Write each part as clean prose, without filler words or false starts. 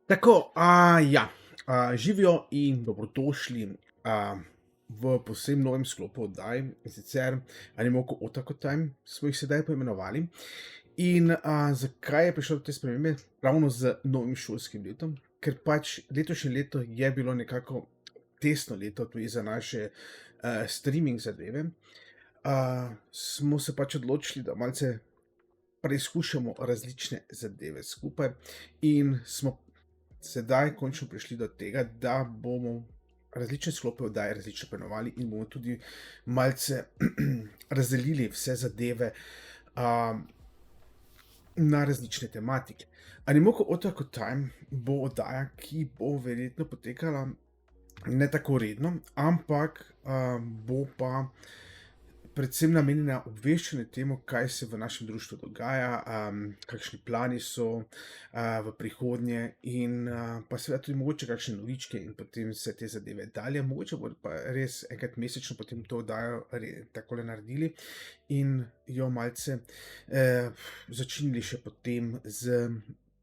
Tako, živijo in dobrodošli v povsem novem sklopu oddaj, in sicer Animoku Otaku Time smo jih sedaj poimenovali. In zakaj je prišlo do te spremembe? Ravno z novim šolskim letom, ker pač letošnje leto je bilo nekako testno leto tudi za naše streaming zadeve. Smo se pač odločili, da malce preizkušamo različne zadeve skupaj in smo sedaj končno prišli do tega, da bomo različne sklope oddaj različno poimenovali in bomo tudi malce razdelili vse zadeve na različne tematike. Animoku Otaku Time bo oddaja, ki bo verjetno potekala ne tako redno, ampak bo pa predvsem namenjena obveščanju temu, kaj se v našem društvu dogaja, kakšni plani so v prihodnje in pa seveda tudi mogoče kakšne novičke in potem vse te zadeve dalje. Mogoče bodo pa res enkrat mesečno potem to oddajo takole naredili in jo malce začinili še potem z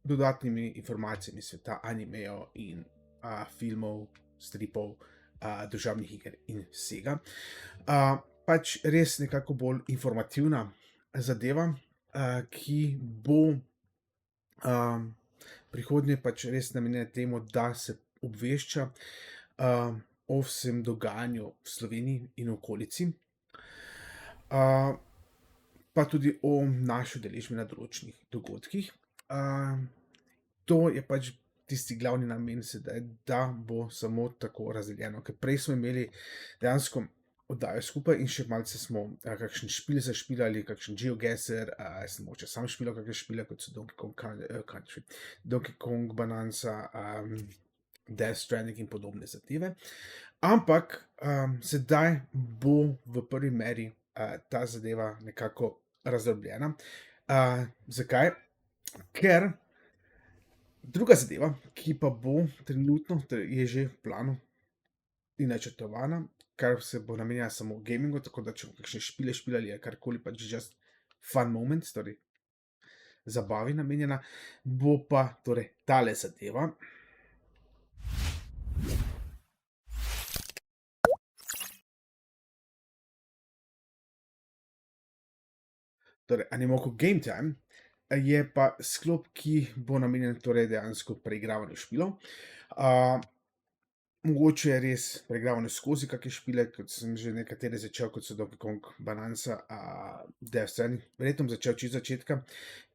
dodatnimi informacijami iz sveta animejev in filmov, stripov, družabnih iger in vsega. Pač res nekako bolj informativna zadeva, ki bo prihodnje pač res namenjena temu, da se obvešča o vsem dogajanju v Sloveniji in okolici, pa tudi o naši udeležbi na določenih dogodkih. To je pač tisti glavni namen sedaj, da bo samo tako razdeljeno, ker prej smo imeli dejansko oddajo skupaj in še malce smo kakšen špil zašpilali, kakšen GeoGuessr, sem mogoče sam špilal kakšne špile, kot so Donkey Kong Country, Donkey Kong Bonanza, Death Stranding in podobne zadeve. Ampak sedaj bo v prvi meri ta zadeva nekako razdrobljena. Zakaj? Ker druga zadeva, ki pa bo trenutno, je že v planu in načrtovana, kar se bo namenjala samo gamingu, tako da če bomo kakšne špile špilali ali karkoli, pač just fun moments, torej zabavi namenjena, bo pa torej tale zadeva. Torej, Animoku Game Time je pa sklop, ki bo namenjen torej dejansko preigravanju špilov. Mogoče je res preigravanje skozi kakšne špile, kot sem že nekatere začel, kot so Donkey Kong Bonanza, Death Stranding. Verjetno bom začel čisto začetka,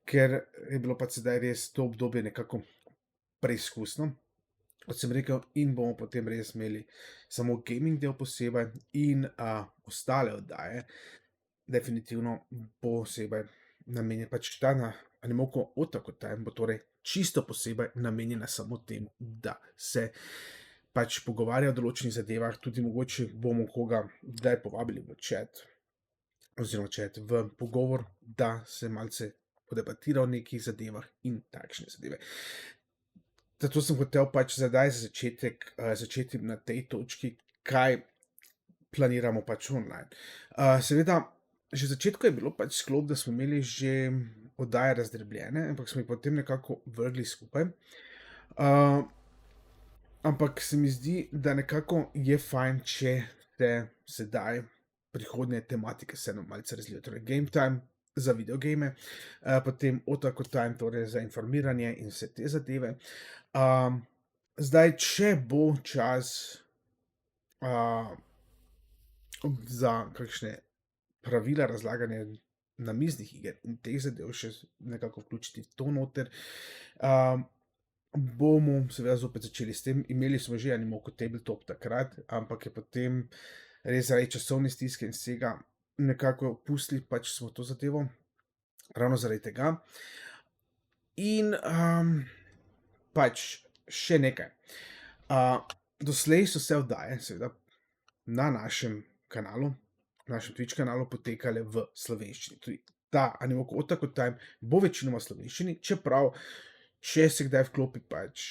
ker je bilo pač sedaj res to obdobje nekako preizkusno, kot sem rekel, in bomo potem res imeli samo gaming del posebej in ostale oddaje definitivno posebej namenjene. Pač ta na Animoku Otaku Time bo torej čisto posebej namenjena samo temu, da se pač pogovarja o določenih zadevah, tudi mogoče bomo koga kdaj povabili v chat oziroma chat v pogovor, da se malce podebatira o nekih zadevah in takšne zadeve. Zato sem hotel pač zdaj za začetek začeti na tej točki, kaj planiramo pač online. Seveda, že v začetku je bilo pač sklop, da smo imeli že oddaje razdrobljene, ampak smo jih potem nekako vrgli skupaj. Ampak se mi zdi, da nekako je fajn, če se sedaj prihodnje tematike vseeno malce razdelijo. Torej Game Time za videogame, potem Otaku Time, torej za informiranje in vse te zadeve. Zdaj, če bo čas za kakšne pravila razlaganja namiznih iger in teh zadev še nekako vključiti to noter, bomo seveda zopet začeli s tem. Imeli smo že Animoku Tabletop takrat, ampak je potem res zaradi časovne stiske in vsega nekako pustili pač smo to zadevo, ravno zaradi tega. In pač še nekaj. Doslej so se oddaje seveda na našem kanalu, našem Twitch kanalu potekale v slovenščini. Tudi ta Animoku Otaku Time bo večinoma v slovenščini, čeprav če se kdaj vklopi pač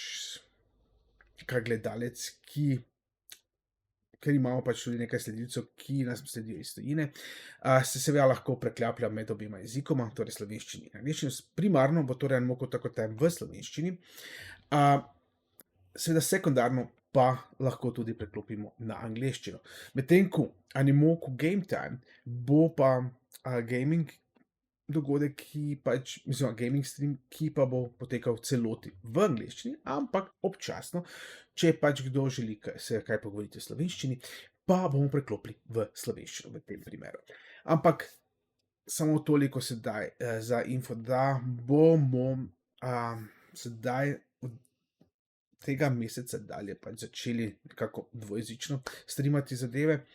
kak gledalec, ker imamo pač tudi nekaj sledilcev, ki nas sledijo iz tujine, se seveda lahko preklaplja med obema jezikoma, torej slovenščini in angleščini. Primarno bo torej Animoku Otaku Time v slovenščini. seveda sekundarno pa lahko tudi preklopimo na angleščino. Medtem ko Animoku Game Time bo pa, gaming dogodek, ki pač oziroma gaming stream, ki pa bo potekal v celoti v angleščini, ampak občasno, če pač kdo želi se kaj pogovoriti v slovenščini, pa bomo preklopili v slovenščino v tem primeru. Ampak samo toliko sedaj, za info, da bomo, sedaj od tega meseca dalje pač začeli nekako dvojezično streamati zadeve.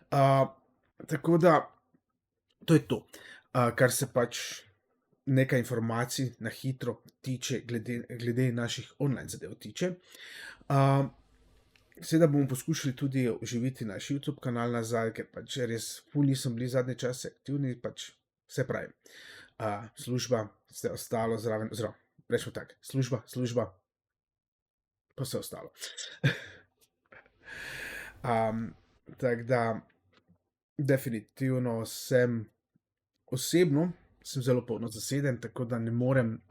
Tako da to je to, kar se pač nekaj informacij na hitro tiče glede naših online zadev tiče. Seveda bomo poskušali tudi oživiti naš YouTube kanal nazaj, ker pač res ful nisem bili zadnje čase aktivni, pač saj pravim, služba, vse ostalo zraven oziroma recimo tako, služba pa vse ostalo. Tako da definitivno osebno sem zelo polno zaseden, tako da ne morem,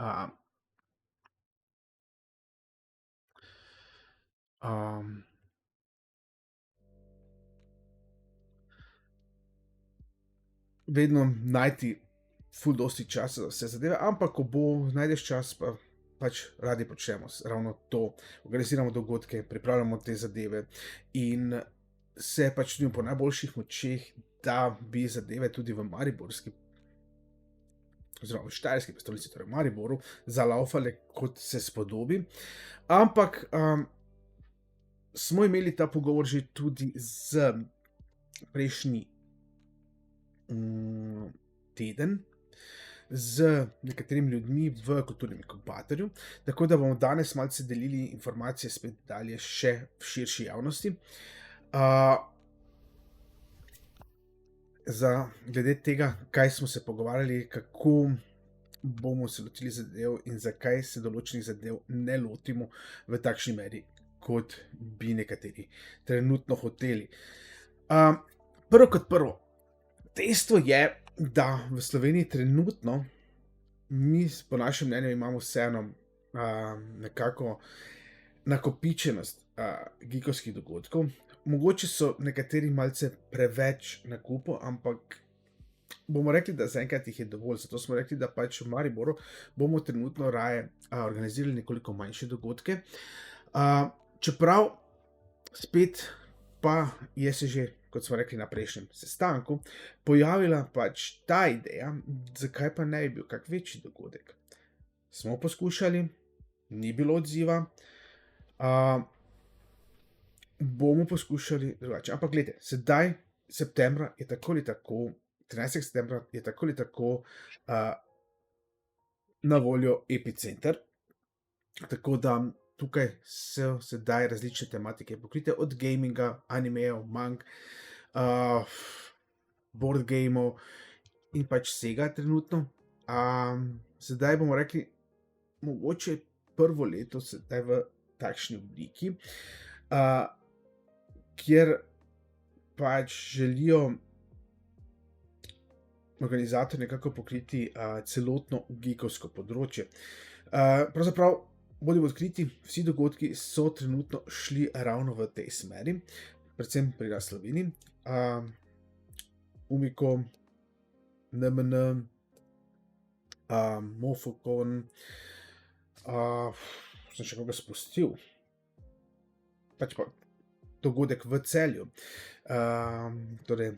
vedno najti ful dosti časa za vse zadeve, ampak ko najdeš čas, pa pač radi počnemo ravno to. Organiziramo dogodke, pripravljamo te zadeve in se pač trudimo po najboljših močeh, da bi zadeve tudi v mariborski oziroma v štajerski prestolnici, torej v Mariboru, zalaufale, kot se spodobi. Ampak, smo imeli ta pogovor že tudi z prejšnji, teden z nekaterimi ljudmi v kulturnem inkubatorju, tako da bomo danes malce delili informacije spet dalje še v širši javnosti. Glede tega, kaj smo se pogovarjali, kako bomo se lotili zadev in zakaj se določenih zadev ne lotimo v takšni meri, kot bi nekateri trenutno hoteli. Prvo kot prvo, dejstvo je, da v Sloveniji trenutno mi po našem mnenju imamo vseeno, nekako nakopičenost, geekovskih dogodkov. Mogoče so nekateri malce preveč nakupov, ampak bomo rekli, da zaenkrat jih je dovolj, zato smo rekli, da pač v Mariboru bomo trenutno raje, organizirali nekoliko manjše dogodke. Čeprav spet pa je se že, kot smo rekli na prejšnjem sestanku, pojavila pač ta ideja, zakaj pa ne bi bil kak večji dogodek. Smo poskušali, ni bilo odziva, bomo poskušali drugače. Ampak glejte, sedaj septembra je tako ali tako, 13. septembra je tako ali tako, na voljo Epicenter, tako da tukaj so sedaj različne tematike pokrite, od gaminga, animejev, mang, board gameov in pač vsega trenutno. Sedaj bomo rekli, mogoče prvo leto sedaj v takšni obliki, kjer pač želijo organizatorji nekako pokriti, celotno geekovsko področje. Pravzaprav, bodimo odkriti, vsi dogodki so trenutno šli ravno v tej smeri, predvsem pri nas v Sloveniji. Umiko, NMN, Mofokon, sem še koga spustil, pač pa dogodek v Celju, torej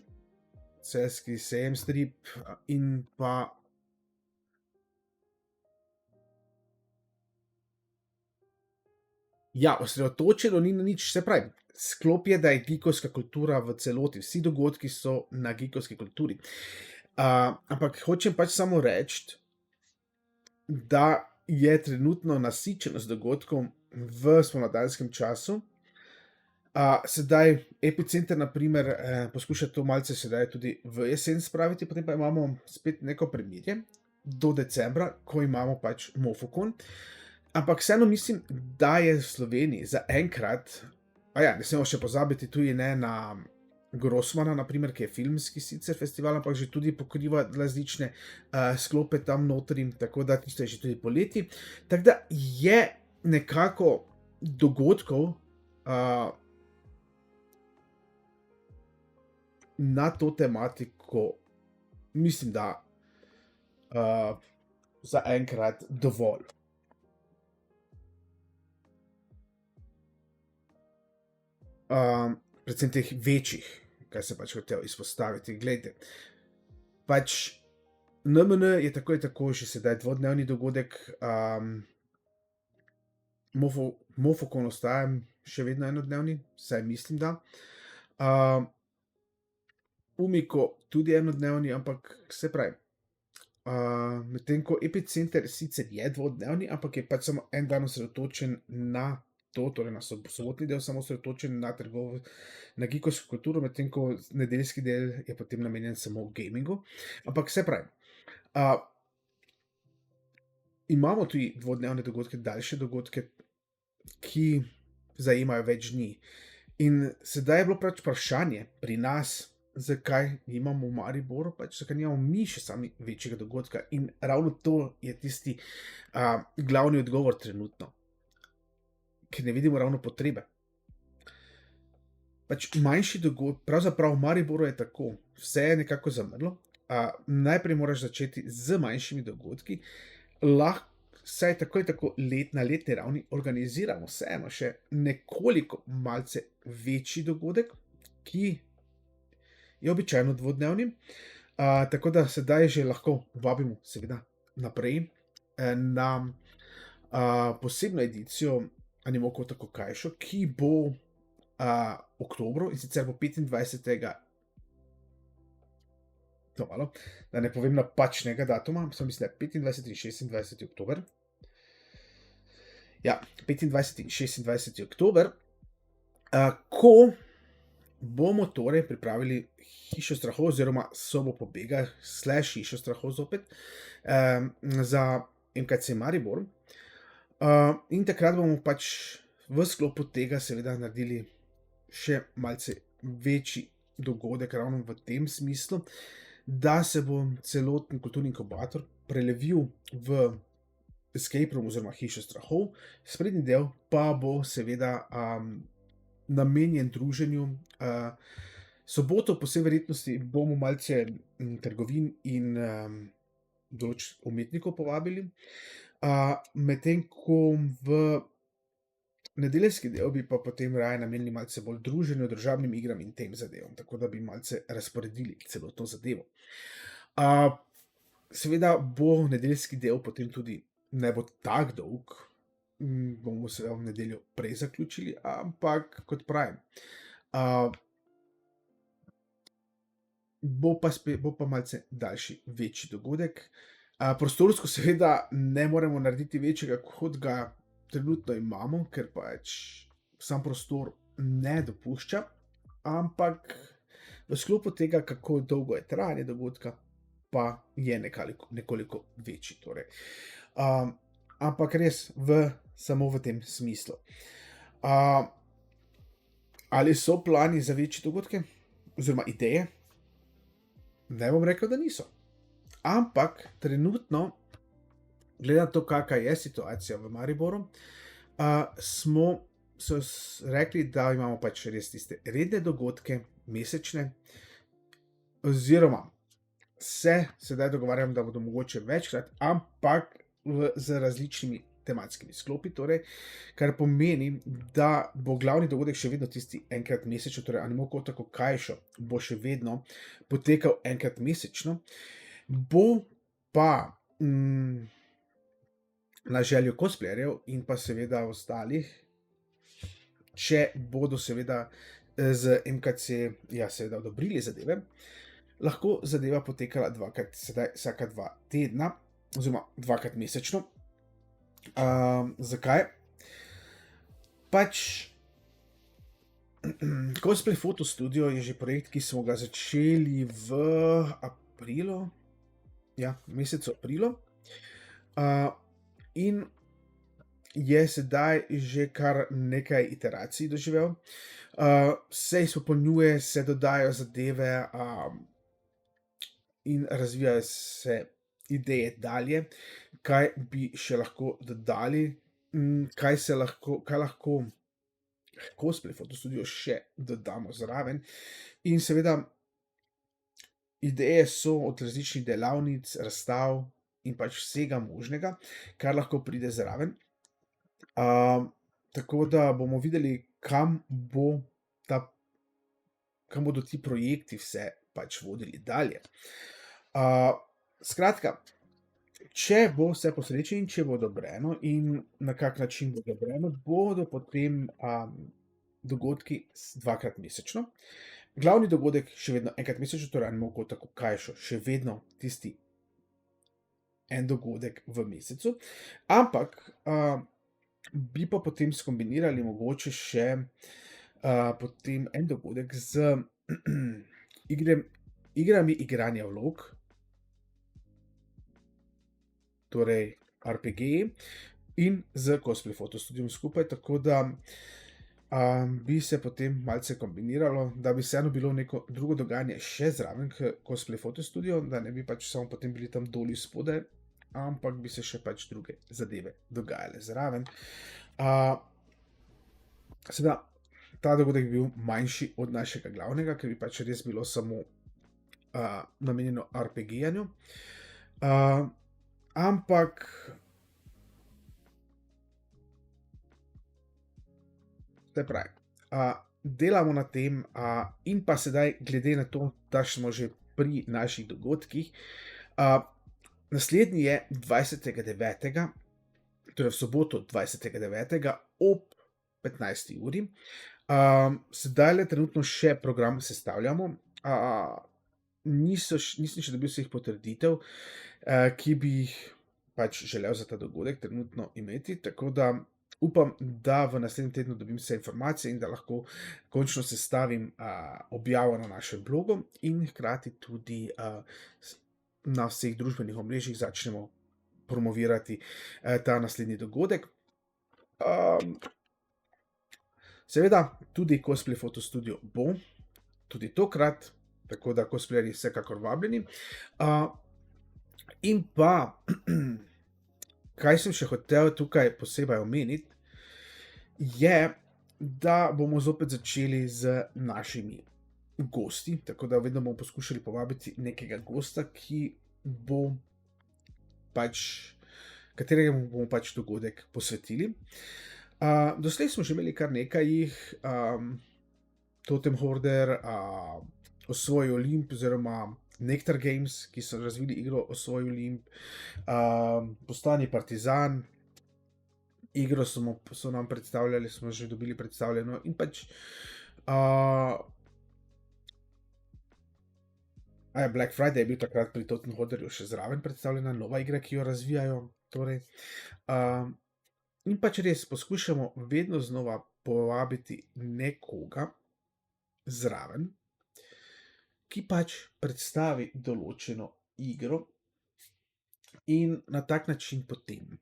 celjski sejem strip in pa ja, osredotočeno ni na nič, saj pravim, sklop je, da je geekovska kultura v celoti, vsi dogodki so na geekovski kulturi. Ampak hočem pač samo reči, da je trenutno nasičenost dogodkov v spomladanskem času. Sedaj Epicenter na primer, poskuša to malce sedaj tudi v jesen spraviti, potem pa imamo spet neko premirje do decembra, ko imamo pač Mofokon. Ampak vseeno mislim, da je v Sloveniji zaenkrat, ne smemo še pozabiti tudi ne na Grossmana, na primer, ki je filmski sicer festival, ampak že tudi pokriva različne, sklope tam notri, tako da tisto je že tudi poleti. Tako da je nekako dogodkov, uh, na to tematiko mislim, da uh, zaenkrat dovolj. Predvsem teh večjih, kar se pač hotel izpostaviti. Glejte, pač NMN je tako ali tako že sedaj dvodnevni dogodek, Mofokon ostaja še vedno enodnevni, vsaj mislim, da. Umiko tudi enodnevni, ampak se pravi, medtem ko Epicenter sicer je dvodnevni, ampak je pač samo en dan osredotočen na to, torej na sobotni del samo osredotočen na na geekovsko kulturo, medtem ko nedeljski del je potem namenjen samo gamingu. Ampak se pravi, imamo tudi dvodnevne dogodke, daljše dogodke, ki zajemajo več dni. In sedaj je bilo pač vprašanje pri nas, zakaj nimamo v Mariboru, pač zakaj nimamo mi še sami večjega dogodka. In ravno to je tisti glavni odgovor trenutno, ker ne vidimo ravno potrebe. Pač manjši dogodek, pravzaprav v Mariboru je tako, vse je nekako zamrlo. Najprej moraš začeti z manjšimi dogodki, lahko vsaj tako ali tako na letni ravni organiziramo vseeno še nekoliko malce večji dogodek, ki je običajno dvodnevni. Tako da sedaj že lahko vabimo seveda naprej na posebno edicijo Animoco Tako Kajšo, ki bo oktobru, in sicer bo 25. To malo, da ne povem napačnega datuma, sem mislil 25. in 26. oktober. Ja, 25. in 26. oktober, ko bomo torej pripravili Hišo strahov oziroma Sobo pobega / Hišo strahov zopet za MKC Maribor. In takrat bomo pač v sklopu tega seveda naredili še malce večji dogodek ravno v tem smislu, da se bo celoten kulturni inkubator prelevil v escape room oziroma Hišo strahov, sprednji del pa bo seveda namenjen druženju. Soboto po vsej verjetnosti bomo malce trgovin in določenih umetnikov povabili, medtem ko v nedeljski del bi pa potem raje namenili malce bolj druženju, družabnim igram in tem zadevam, tako da bi malce razporedili celotno zadevo. Seveda bo nedeljski del potem tudi ne bo tako dolg, bomo seveda v nedeljo prej zaključili, ampak kot pravim, bo pa malce daljši, večji dogodek. Prostorsko seveda ne moremo narediti večjega, kot ga trenutno imamo, ker pač sam prostor ne dopušča, ampak v sklopu tega, kako dolgo je trajanje dogodka, pa je nekoliko večji. Torej. Ampak res samo v tem smislu. Ali so plani za večje dogodke oziroma ideje? Ne bom rekel, da niso. Ampak trenutno, glede na to, kakšna je situacija v Mariboru, smo rekli, da imamo pač res tiste redne dogodke, mesečne, oziroma se sedaj dogovarjam, da bodo mogoče večkrat, ampak z različnimi tematskimi sklopi, torej, kar pomeni, da bo glavni dogodek še vedno tisti enkrat mesečno, torej Animoco Tako Kajšo bo še vedno potekal enkrat mesečno, bo pa na željo cosplayerjev in pa seveda ostalih, če bodo seveda z MKC seveda odobrili zadeve, lahko zadeva potekala vsaka 2 tedna oziroma 2-krat mesečno. Zakaj? Pač Cosplay Photo Studio je že projekt, ki smo ga začeli v aprilu, mesecu aprilu, in je sedaj že kar nekaj iteracij doživel. Se izpopolnjuje, se dodajajo zadeve in razvijajo se ideje dalje, kaj bi še lahko dodali, kaj lahko Cosplay Fotostudio še dodamo zraven. In seveda ideje so od različnih delavnic, razstav in pač vsega možnega, kar lahko pride zraven. Tako da bomo videli, ta kam bodo ti projekti vse pač vodili dalje. Skratka, če bo vse po sreči in če bo odobreno in na kak način bo odobreno, bodo potem, dogodki dvakrat mesečno. Glavni dogodek še vedno enkrat mesečno, torej Animo Kotaku Kajšo, še vedno tisti en dogodek v mesecu, ampak, bi pa potem skombinirali mogoče še, potem en dogodek z igrami igranja vlog, torej RPG-ji in s Cosplay Fotostudiom skupaj, tako da, bi se potem malce kombiniralo, da bi vseeno bilo neko drugo dogajanje še zraven k Cosplay Fotostudio, da ne bi pač samo potem bili tam doli spodaj, ampak bi se še pač druge zadeve dogajale zraven. Seveda, ta dogodek bi bil manjši od našega glavnega, ker bi pač res bilo samo, namenjeno RPG-janju. Ampak saj pravi, delamo na tem, in pa sedaj glede na to, da smo že pri naših dogodkih, naslednji je 20.9., torej v soboto 20.9. ob 15. uri. Sedajle trenutno še program sestavljamo, nisem še dobil vseh potrditev, ki bi jih pač želel za ta dogodek trenutno imeti, tako da upam, da v naslednjem tednu dobim vse informacije in da lahko končno sestavim, objavo na našem blogu in hkrati tudi, na vseh družbenih omrežjih začnemo promovirati, ta naslednji dogodek. Seveda tudi Cosplay Fotostudio bo tudi tokrat, tako da cosplayerji vsekakor vabljeni. In pa, kaj sem še hotel tukaj posebej omeniti, je, da bomo zopet začeli z našimi gosti, tako da vedno bomo poskušali povabiti nekega gosta, kateremu bomo pač dogodek posvetili. Doslej smo že imeli kar nekaj jih, Totem Hoarder, Osvoj Olimp oziroma Nektar Games, ki so razvili igro Osvoj Olimp, Postani partizan, igro so nam predstavljali, smo že dobili predstavljeno in pač, Black Friday je bil takrat pri Totem Hoarderju še zraven predstavljena nova igra, ki jo razvijajo, torej. In pač res poskušamo vedno znova povabiti nekoga zraven, ki pač predstavi določeno igro in na tak način potem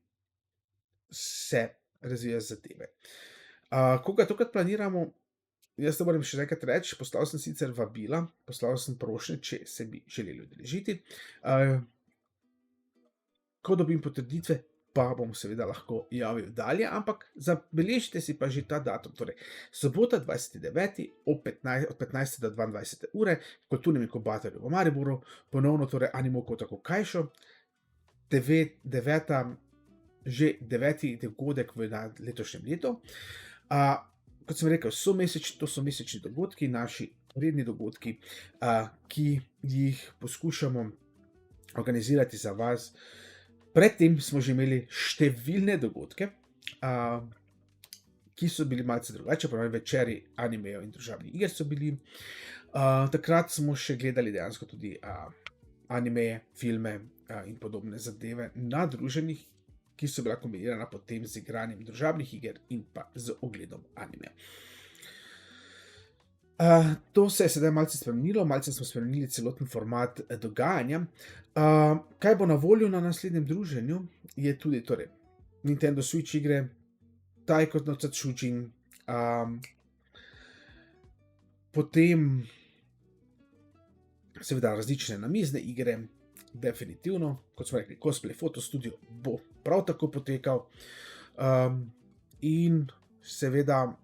se razvija zadeve. Koga tokrat planiramo, jaz to moram še enkrat reči, poslal sem sicer vabila, poslal sem prošnje, če se bi želeli udeležiti. Ko dobim potrditve, pa bom seveda lahko javil dalje, ampak zabeležite si pa že ta datum, torej sobota 20.9. od 15. do 22. ure, v Kulturnem inkubatorju v Mariboru, ponovno torej Animo Kotaku Kajšo, že 9. dogodek v letošnjem letu. Kot sem rekel, to so mesečni dogodki, naši redni dogodki, ki jih poskušamo organizirati za vas. Predtem smo že imeli številne dogodke, ki so bili malce drugače, po navadi večeri animejev in družabnih iger so bili. Takrat smo še gledali dejansko tudi, animeje, filme, in podobne zadeve na druženjih, ki so bila kombinirana potem z igranjem družabnih iger in pa z ogledom animeja. To se je sedaj malce spremenilo, malce smo spremenili celoten format dogajanja. Kaj bo na voljo na naslednjem druženju, je tudi torej Nintendo Switch igre, Taiko no Tatsujin, potem seveda različne namizne igre, definitivno, kot smo rekli, Cosplay Fotostudio bo prav tako potekal. In seveda,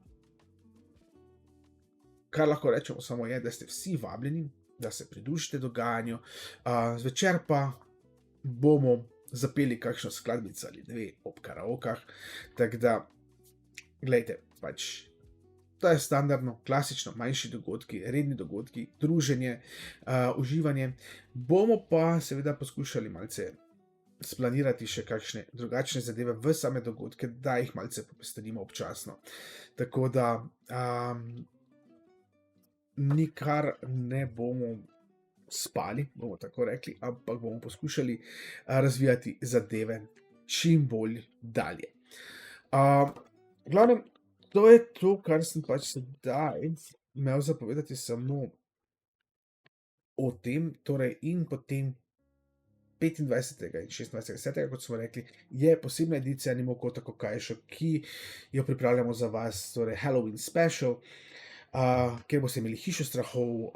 kar lahko rečemo samo je, da ste vsi vabljeni, da se pridružite dogajanju, zvečer pa bomo zapeli kakšno skladbico ali dve ob karaokah, tako da, glejte, pač to je standardno, klasično, manjši dogodki, redni dogodki, druženje, uživanje. Bomo pa seveda poskušali malce splanirati še kakšne drugačne zadeve v same dogodke, da jih malce popestrimo občasno. Tako da, nikar ne bomo spali, bomo tako rekli, ampak bomo poskušali razvijati zadeve čim bolj dalje. V glavnem, to je to, kar sem pač sedaj imel za povedati samo o tem, torej in potem 25. in 26. 10., kot smo rekli, je posebna edicija Animo Kotako Kajšo, ki jo pripravljamo za vas, torej Halloween special, kjer boste imeli hišo strahov,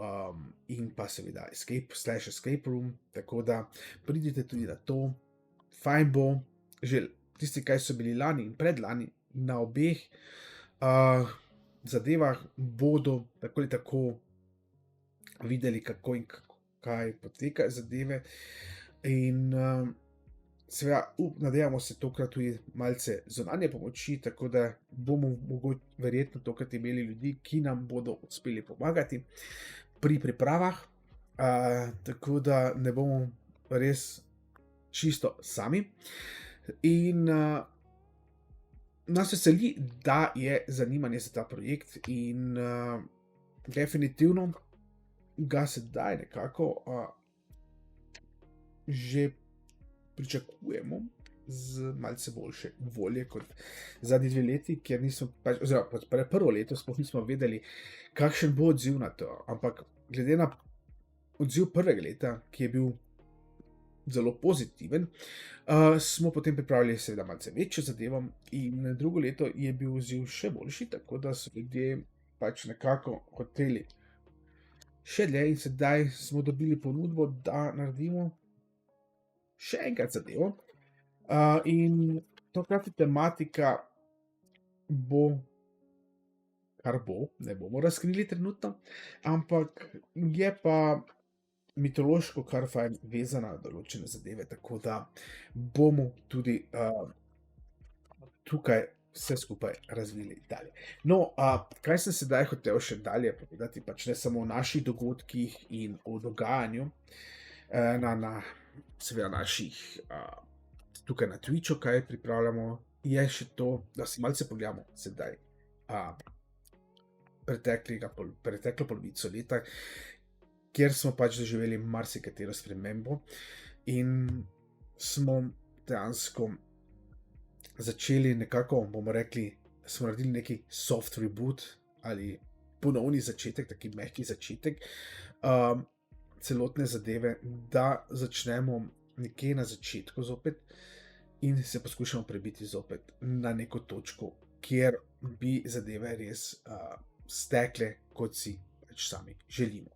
in pa seveda escape room, tako da pridite tudi na to. Fajn bo, že tisti, ki so bili lani in predlani na obeh zadevah, bodo tako ali tako videli, kako in kaj potekajo zadeve. In seveda nadejamo se tokrat tudi malce zunanje pomoči, tako da bomo verjetno tokrat imeli ljudi, ki nam bodo uspeli pomagati pri pripravah, tako da ne bomo res čisto sami. In nas veseli, da je zanimanje za ta projekt in definitivno ga sedaj nekako že pričakujemo z malce boljše volje kot zadnji 2 leti, kjer nismo, oziroma prvo leto sploh nismo vedeli, kakšen bo odziv na to, ampak glede na odziv prvega leta, ki je bil zelo pozitiven, smo potem pripravili seveda malce večjo zadevo in drugo leto je bil odziv še boljši, tako da so ljudje pač nekako hoteli še dlje in sedaj smo dobili ponudbo, da naredimo še enkrat zadevo. In tokrat tematika bo, kar bo, ne bomo razkrili trenutno, ampak je pa mitološko kar fajn vezana na določene zadeve, tako da bomo tudi tukaj vse skupaj razvili dalje. No, kaj sem sedaj hotel še dalje povedati, pač ne samo o naših dogodkih in o dogajanju seveda naših tukaj na Twitchu, kaj pripravljamo, je še to, da si malce pogledamo sedaj preteklo polovico leta, kjer smo pač doživeli marsikatero spremembo in smo dejansko začeli nekako, bomo rekli, smo naredili neki soft reboot ali ponovni začetek, taki mehki začetek celotne zadeve, da začnemo nekje na začetku zopet in se poskušamo prebiti zopet na neko točko, kjer bi zadeve res stekle, kot si pač sami želimo.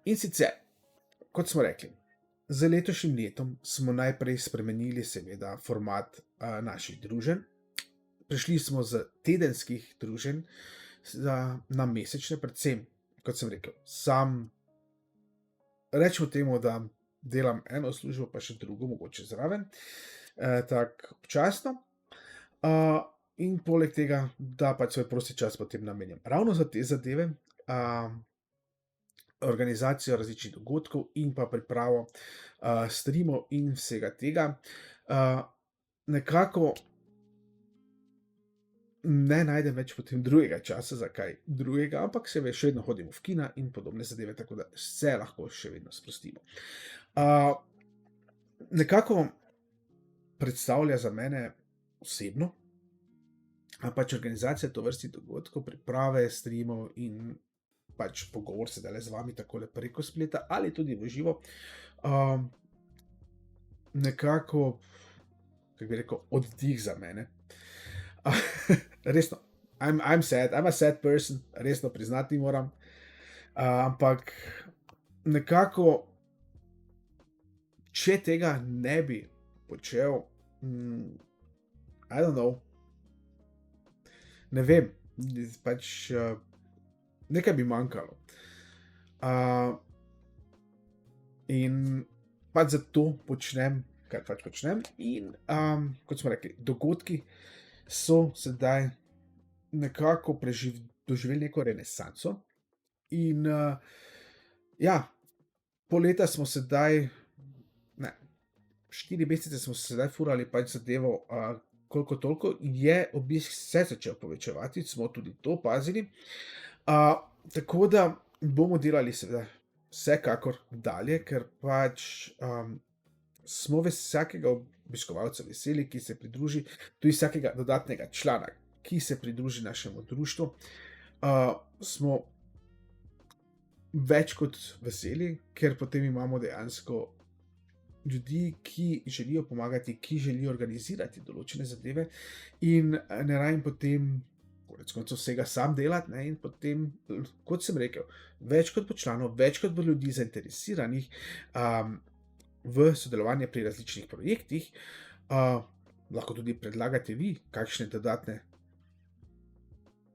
In sicer, kot smo rekli, z letošnjim letom smo najprej spremenili seveda format naših druženj. Prišli smo z tedenskih druženj na mesečne, predvsem, kot sem rekel, rečemo temu, da delam eno službo, pa še drugo mogoče zraven, tako občasno. In poleg tega, da pač svoj prosti čas potem namenjam ravno za te zadeve, organizacijo različnih dogodkov in pa pripravo streamov in vsega tega. Nekako ne najdem več potem drugega časa za kaj drugega, ampak še vedno hodimo v kina in podobne zadeve, tako da se lahko še vedno sprostimo. Nekako predstavlja za mene osebno pač organizacija tovrstnih dogodkov, priprave streamov in pač pogovor sedaj z vami takole preko spleta ali tudi v živo, nekako, kako bi rekel, oddih za mene. Resno, I'm sad, I'm a sad person, resno priznati moram, ampak nekako, če tega ne bi počel, I don't know, ne vem, pač nekaj bi manjkalo. Uh, in pač zato počnem, kar pač počnem. In kot smo rekli, dogodki so sedaj nekako doživeli neko renesanso. In ja, pol leta smo sedaj, ne, 4 mesece smo se sedaj furali pač zadevo, koliko toliko je obisk se začel povečevati, smo tudi to opazili. Tako da bomo delali seveda vsekakor dalje, ker pač smo vsakega obiskovalca veseli, ki se pridruži, tudi vsakega dodatnega člana, ki se pridruži našemu društvu. Smo več kot veseli, ker potem imamo dejansko ljudi, ki želijo pomagati, ki želijo organizirati določene zadeve in ne rabim potem konec koncev vsega sam delati, ne, in potem, kot sem rekel, več kot bo članov, več kot bo ljudi zainteresiranih v sodelovanje pri različnih projektih, lahko tudi predlagate vi kakšne dodatne.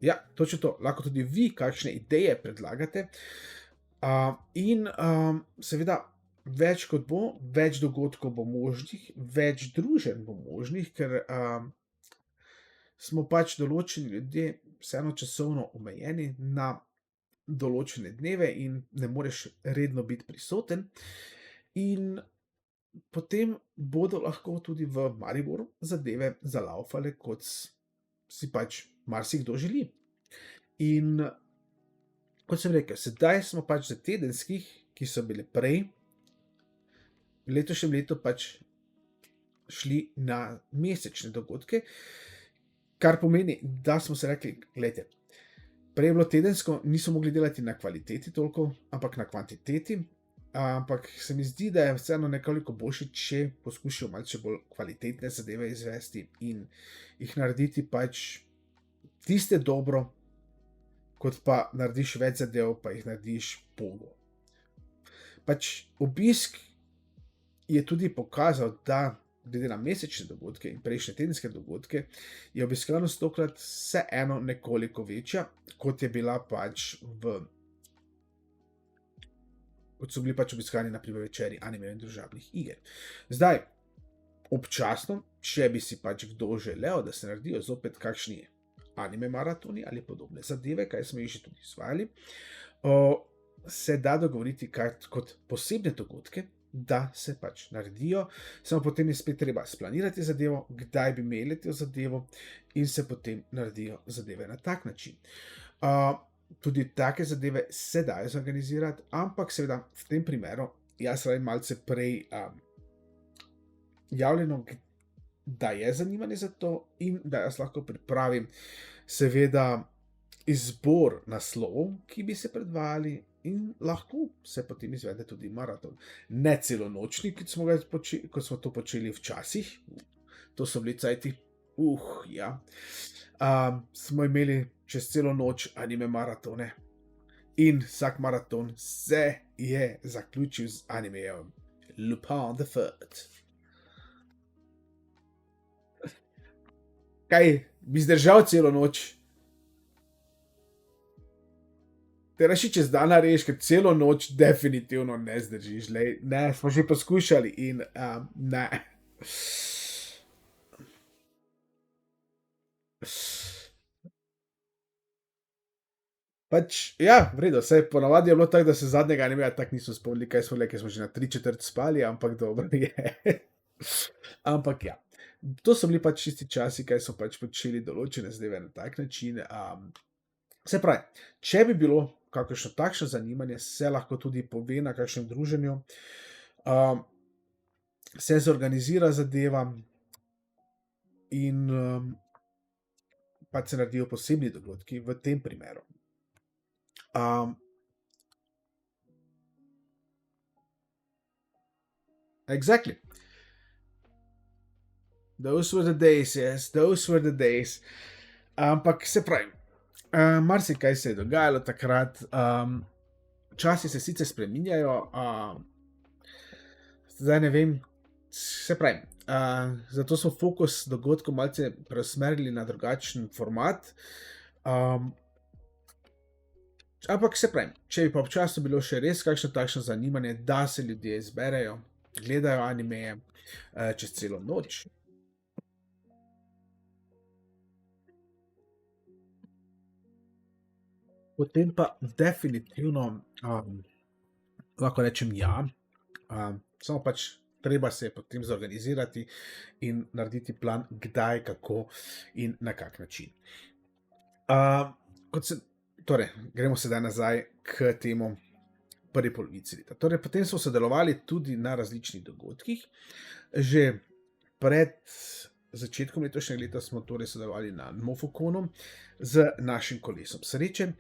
Ja, točno to, lahko tudi vi kakšne ideje predlagate. In seveda, več kot bo, več dogodkov bo možnih, več druženj bo možnih, ker smo pač določeni ljudje vseeno časovno omejeni na določene dneve in ne moreš redno biti prisoten. In potem bodo lahko tudi v Mariboru zadeve zalaufale, kot si pač marsikdo želi. In kot sem rekel, sedaj smo pač za tedenskih, ki so bile prej, v letošnjem letu pač šli na mesečne dogodke, kar pomeni, da smo se rekli, gledajte, prej je bilo tedensko, nismo mogli delati na kvaliteti toliko, ampak na kvantiteti, ampak se mi zdi, da je vseeno nekoliko boljše, če poskušajo malce bolj kvalitetne zadeve izvesti in jih narediti pač tiste dobro, kot pa narediš več zadev, pa jih narediš pogo. Pač obisk je tudi pokazal, da glede na mesečne dogodke in prejšnje tedenske dogodke, je obiskanost tokrat vseeno nekoliko večja, kot je bila pač kot so bili pač obiskani na primer večeri anime in družabnih iger. Zdaj, občasno, če bi si pač kdo želel, da se naredijo zopet kakšni anime maratoni ali podobne zadeve, kaj smo jih že tudi izvajali, se da dogovoriti kot posebne dogodke, da se pač naredijo, samo potem je spet treba splanirati zadevo, kdaj bi imeli to zadevo in se potem naredijo zadeve na tak način. Tudi take zadeve se dajo zorganizirati, ampak seveda v tem primeru jaz rabim malce prej javljeno, da je zanimanje za to in da jaz lahko pripravim seveda izbor naslovov, ki bi se predvajali in lahko se potem izvede tudi maraton. Ne celonočni, kot smo to počeli včasih, to so bili cajti, ja. Smo imeli čez celo noč anime maratone in vsak maraton se je zaključil z animejem Lupin the Third. Kaj, bi zdržal celo noč? Te raši čez dan narediš, ker celo noč definitivno ne zdržiš. Ne, smo že poskušali in ne. Pač, ja, v redu, saj ponavadi je bilo tako, da se zadnjega animeja tako nismo spomnili, kaj smo rekli, smo že na 3/4 spali, ampak dobro je. Ampak ja, to so bili pač čisti časi, kaj so pač počeli določene zadeve na tak način. Se pravi, če bi bilo kakšno takšno zanimanje, se lahko tudi pove na kakšnem druženju, se zorganizira zadeva in pač se naredijo posebni dogodki v tem primeru. Exactly. Those were the days, yes, those were the days. Ampak se pravi, marsikaj se je dogajalo takrat, časi se sicer spreminjajo, zdaj ne vem, se pravi, zato smo fokus dogodkov malce preusmerili na drugačen format. Ampak se pravim, če bi pa občasno bilo še res kakšno takšno zanimanje, da se ljudje zberejo, gledajo animeje čez celo noč. Potem pa definitivno lahko rečem ja, samo pač treba se je potem zorganizirati in narediti plan, kdaj, kako in na kak način. Torej, gremo sedaj nazaj k temu prvi polovici leta. Torej, potem smo sodelovali tudi na različnih dogodkih. Že pred začetkom letošnjega leta smo torej sodelovali na Mofokonu z našim kolesom sreče,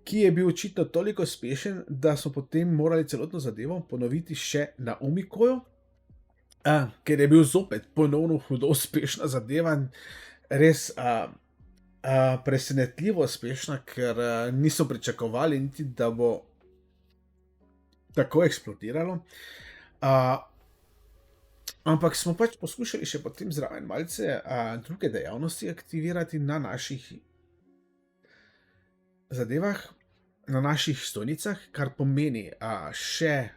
ki je bil očitno toliko uspešen, da smo potem morali celotno zadevo ponoviti še na Umikoju, ker je bil zopet ponovno hudo uspešna zadeva. Res presenetljivo uspešna, ker niso pričakovali niti, da bo tako eksplodiralo. Ampak smo pač poskušali še potem zraven malce druge dejavnosti aktivirati na naših zadevah, na naših stojnicah, kar pomeni še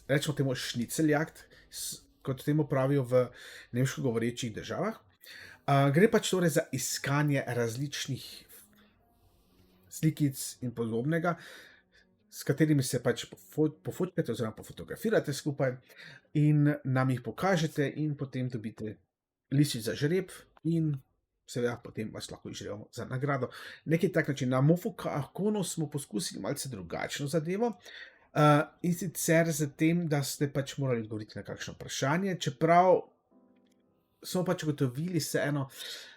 rečemo temu šniceljakt, kot temu pravijo v nemško govorečih državah. Gre pač torej za iskanje različnih slikic in podobnega, s katerimi se pač pofotkate oziroma pofotografirate skupaj in nam jih pokažete in potem dobite listič za žreb in seveda potem vas lahko izžrebamo za nagrado. Nekaj tak način. Na Mofokonu smo poskusili malce drugačno zadevo, in sicer z tem, da ste pač morali odgovoriti na kakšno vprašanje, čeprav smo pač ugotovili vseeno,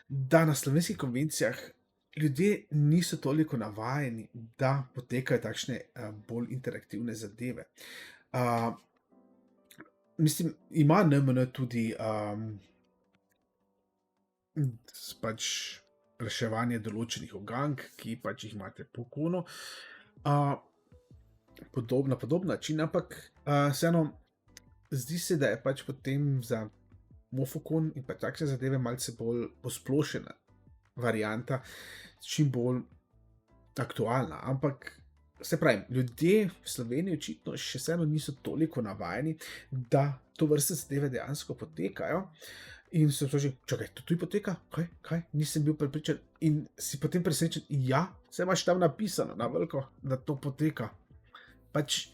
da na slovenskih konvencijah ljudje niso toliko navajeni, da potekajo takšne bolj interaktivne zadeve. Mislim, ima NMN tudi pač reševanje določenih ugank, ki pač jih imate po Konu. Na podoben način, ampak vseeno zdi se, da je pač potem za Mofokon in pa takšne zadeve malce bolj posplošena varianta, čim bolj aktualna. Ampak se pravim, ljudje v Sloveniji očitno še vseeno niso toliko navajeni, da to vrste zadeve dejansko potekajo. In se to že, čakaj, to tudi poteka? Kaj? Nisem bil prepričan. In si potem presenečen, ja, se imaš tam napisano na veliko, da to poteka. Pač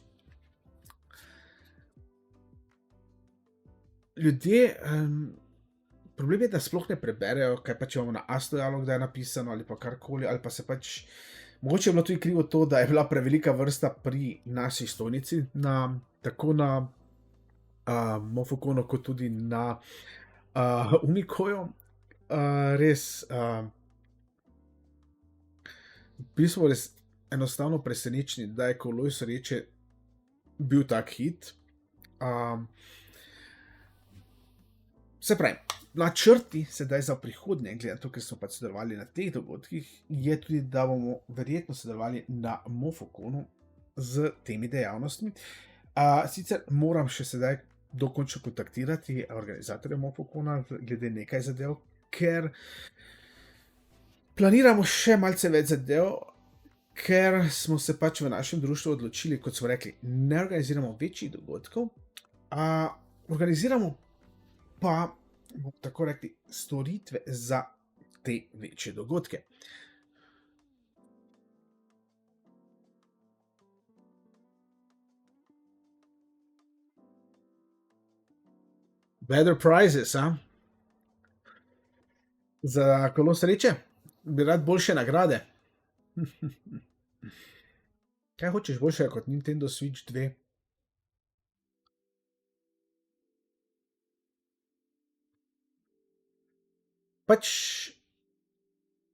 ljudje, problem je, da sploh ne preberejo, kaj pač imamo na A-stojalu, kdaj je napisano, ali pa karkoli, ali pa se pač, mogoče je bilo tudi krivo to, da je bila prevelika vrsta pri naši stojnici, tako na Mofokonu, kot tudi na Umikoju. Res, bili smo res enostavno presenečeni, da je Koloj sreče bil tak hit. Se pravi, načrti sedaj za prihodnje, glede na to, ker smo pač sodelovali na teh dogodkih, je tudi, da bomo verjetno sodelovali na Mofokonu z temi dejavnostmi. Sicer moram še sedaj dokončno kontaktirati organizatorja Mofokona glede nekaj zadev, ker planiramo še malce več zadev, ker smo se pač v našem društvu odločili, kot smo rekli, ne organiziramo večjih dogodkov, organiziramo pa, bomo tako rekli, storitve za te večje dogodke. Better prizes, Za kolo sreče? Bi rad boljše nagrade? Kaj hočeš boljšega kot Nintendo Switch 2? Pač,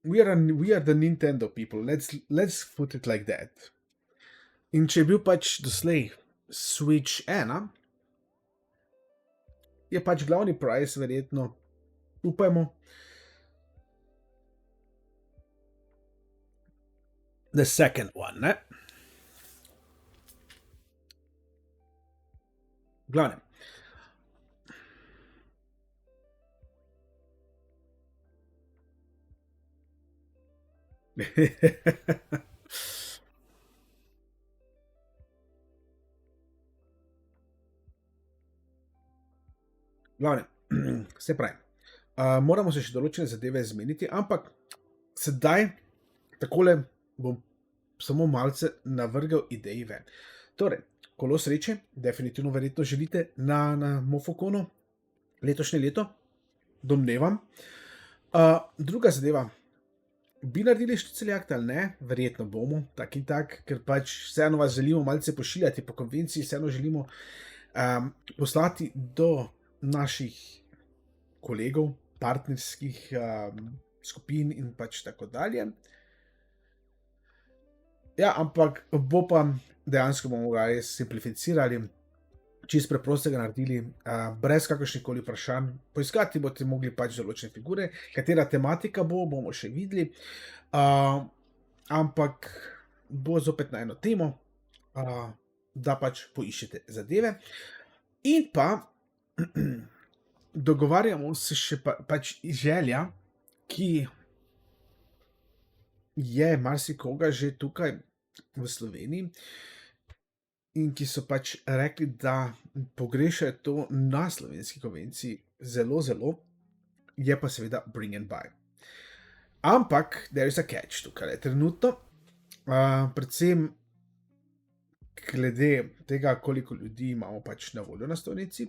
we are the Nintendo people, let's put it like that. In če je bil pač doslej Switch 1, je pač glavni prize verjetno, upajmo, the second one, ne? Glavnem. Glavne, se pravi, moramo se še določene zadeve zmeniti, ampak sedaj takole bom samo malce navrgel ideji ven. Torej, kolo sreče, definitivno verjetno želite na Mofokonu letošnje leto, domnevam. Druga zadeva, bi naredili štuceljakt ali ne? Verjetno bomo, tak in tak, ker pač vseeno vas želimo malce pošiljati po konvenciji, vseeno želimo poslati do naših kolegov, partnerskih skupin in pač tako dalje. Ja, ampak bo pa dejansko bomo ga res simplificirali, čist preprostega naredili, brez kakršnihkoli vprašanj. Poiskati boste mogli pač določene figure, katera tematika bo, bomo še videli, ampak bo zopet na eno temo, da pač poiščete zadeve. In pa dogovarjamo se še pač želja, ki je marsikoga že tukaj v Sloveniji in ki so pač rekli, da pogrešajo to na slovenski konvenciji zelo, zelo, je pa seveda Bring and Buy. Ampak, there is a catch tukaj trenutno, predvsem glede tega, koliko ljudi imamo pač na voljo na stojnici.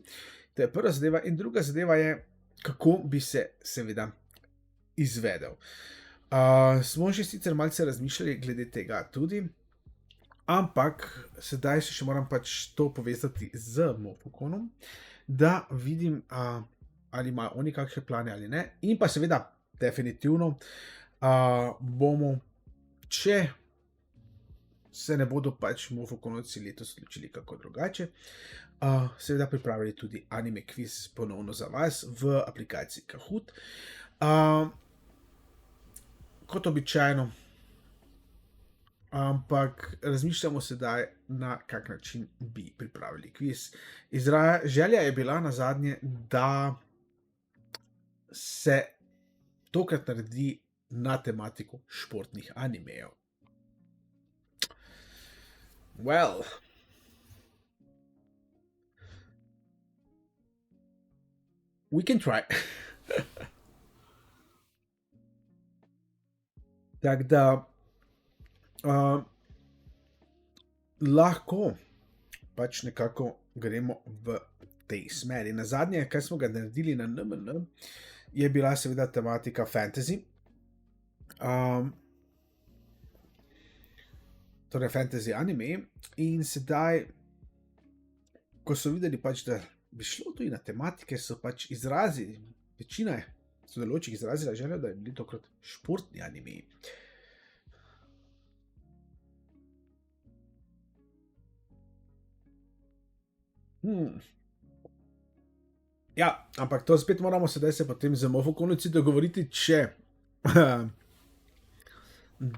To je prva zadeva. In druga zadeva je, kako bi se seveda izvedel. Smo že sicer malce razmišljali glede tega tudi, ampak sedaj se še moram pač to povezati z Mofokonom, da vidim, ali imajo oni kakšne plane ali ne. In pa seveda, definitivno bomo, če se ne bodo pač Mofokonovci letos odločili kako drugače, seveda pripravili tudi anime kviz ponovno za vas v aplikaciji Kahoot. Kot običajno, ampak razmišljamo sedaj, na kak način bi pripravili kviz. Želja je bila nazadnje, da se tokrat naredi na tematiko športnih animejev. Well, we can try. Tako da lahko pač nekako gremo v tej smeri. Nazadnje, kar smo ga naredili na NMN, je bila seveda tematika fantasy. Torej fantasy anime, in sedaj, ko so videli pač, da bi šlo tudi na tematike, so pač večina sodelujočih izrazila željo, da je bili tokrat športni anime. Ja, ampak to spet moramo sedaj se potem z Mofokonovci dogovoriti, če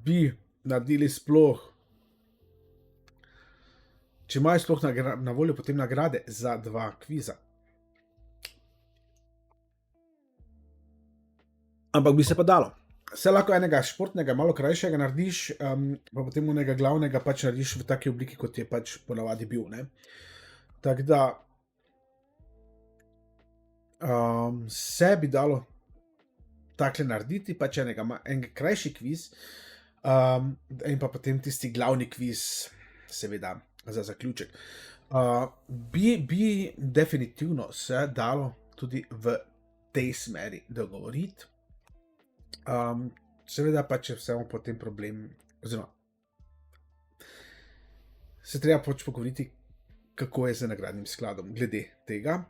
bi naredili sploh, če imajo sploh na voljo potem nagrade za 2 kviza. Ampak bi se pa dalo. Vse lahko enega športnega, malo krajšega narediš, pa potem onega glavnega pač narediš v taki obliki, kot je pač ponavadi bil, ne. Tako da se bi dalo takle narediti, pač enega krajši kviz, in pa potem tisti glavni kviz, seveda, za zaključek. Bi definitivno se dalo tudi v tej smeri dogovoriti. Seveda pa, če vsemo potem problem, oziroma se treba pač pogovoriti, kako je z nagradnim skladom glede tega.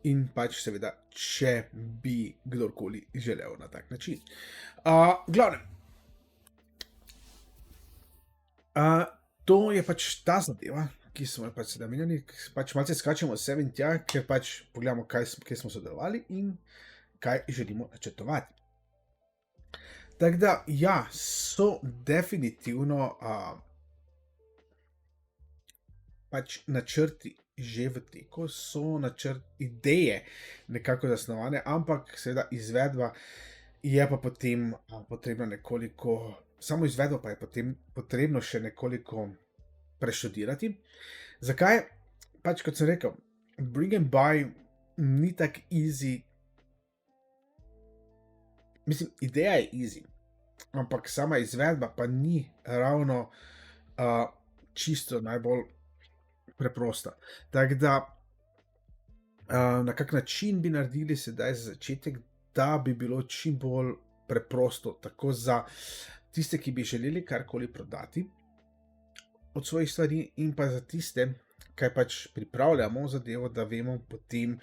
In pač seveda, če bi kdorkoli želel na tak način. Glavnem, to je pač ta zadeva, ki smo jo pač sedaj menjali, pač malce skačemo sem in tja, ker pač pogledamo, kje smo sodelovali in kaj želimo načrtovati. Tako da, ja, so definitivno pač načrti že v teku, so ideje nekako zasnovane, ampak seveda izvedba je pa potem, potrebno nekoliko samo izvedbo pa je potem potrebno še nekoliko preštudirati. Zakaj? Pač kot sem rekel, Bring and Buy ni tako easy. Mislim, ideja je easy, ampak sama izvedba pa ni ravno, čisto najbolj preprosta. Tako da, na kak način bi naredili sedaj za začetek, da bi bilo čim bolj preprosto, tako za tiste, ki bi želeli karkoli prodati od svojih stvari, in pa za tiste, ki pač pripravljamo zadevo, da vemo potem,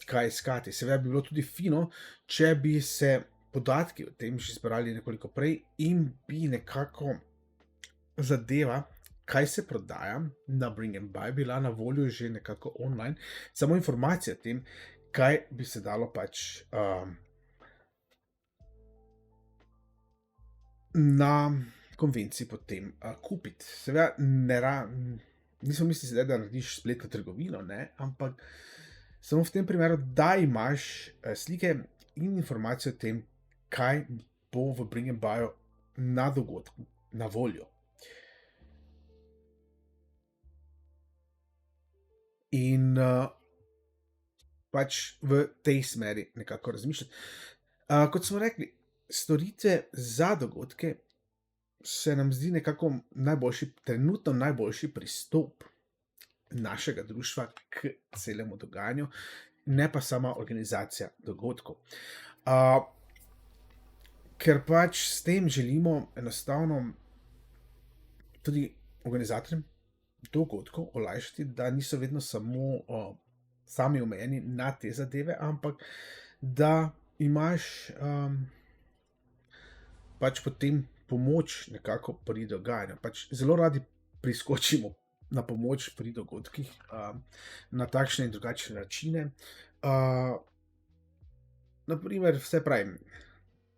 kaj iskati. Seveda bi bilo tudi fino, če bi se podatki o tem že zbrali nekoliko prej in bi nekako zadeva, kaj se prodaja na Bring and Buy, bila na voljo že nekako online. Samo informacija o tem, kaj bi se dalo pač na konvenciji potem kupiti. Seveda nisem mislil sedaj, da narediš spletno trgovino, ne, ampak samo v tem primeru, da imaš slike in informacije o tem, kaj bo v Bring and Buyu na dogodku na voljo. In pač v tej smeri nekako razmišljati. Kot smo rekli, storitve za dogodke se nam zdi nekako trenutno najboljši pristop našega društva k celemu dogajanju, ne pa sama organizacija dogodkov. Ker pač s tem želimo enostavno tudi organizatorjem dogodkov olajšati, da niso vedno samo sami omejeni na te zadeve, ampak da imaš pač potem pomoč nekako pri dogajanju. Pač zelo radi priskočimo na pomoč pri dogodkih na takšne in drugačne načine. Na primer, vse pravim,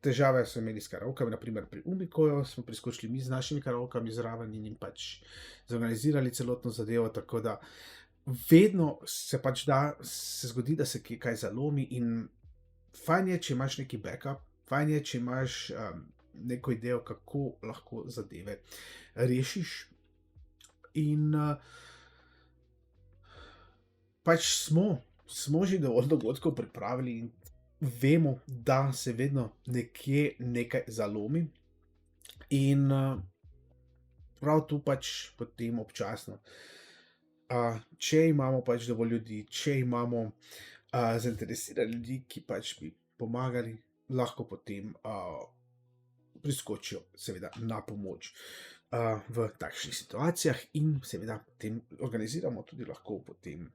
težave so imeli s karaokami, na primer pri Umikoju smo priskočili mi z našimi karaokami zraven in jim pač zorganizirali celotno zadevo, tako da vedno se pač se zgodi, da se kaj zalomi, in fajn je, če imaš neki backup, fajn je, če imaš neko idejo, kako lahko zadeve rešiš. In pač smo že dovolj dogodkov pripravili in vemo, da se vedno nekje nekaj zalomi, in prav tu pač potem občasno, če imamo pač dovolj ljudi, če imamo zainteresirane ljudi, ki pač bi pomagali, lahko potem priskočijo seveda na pomoč v takšnih situacijah, in seveda potem organiziramo tudi lahko potem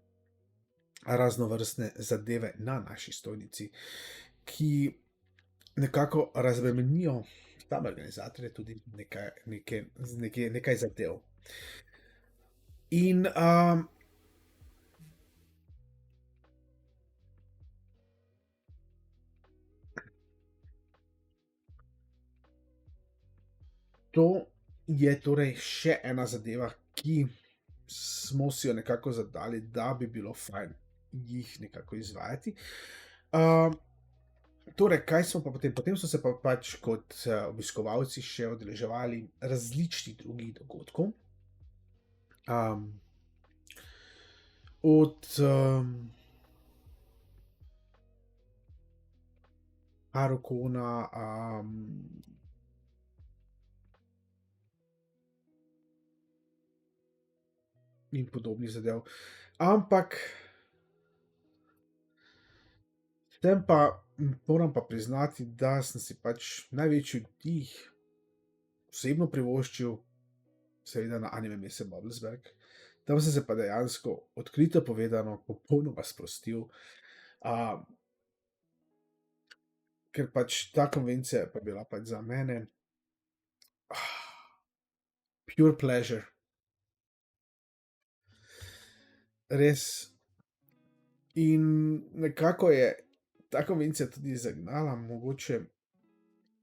raznovrstne zadeve na naši stojnici, ki nekako razbremenijo same organizatorje tudi nekaj zadev. In to je torej še ena zadeva, ki smo si jo nekako zadali, da bi bilo fajn jih nekako izvajati. Torej, kaj smo pa potem? Potem so se pa pač kot obiskovalci še udeleževali različnih drugih dogodkov. Od Arokona, in podobnih zadev. Ampak moram pa priznati, da sem si pač največji oddih osebno privoščil seveda na Anime Messe Babelsberg. Tam sem se pa dejansko odkrito povedano popolnoma sprostil, ker pač ta konvencija je pa bila pač za mene pure pleasure. Res. In nekako je ta konvencija tudi zagnala mogoče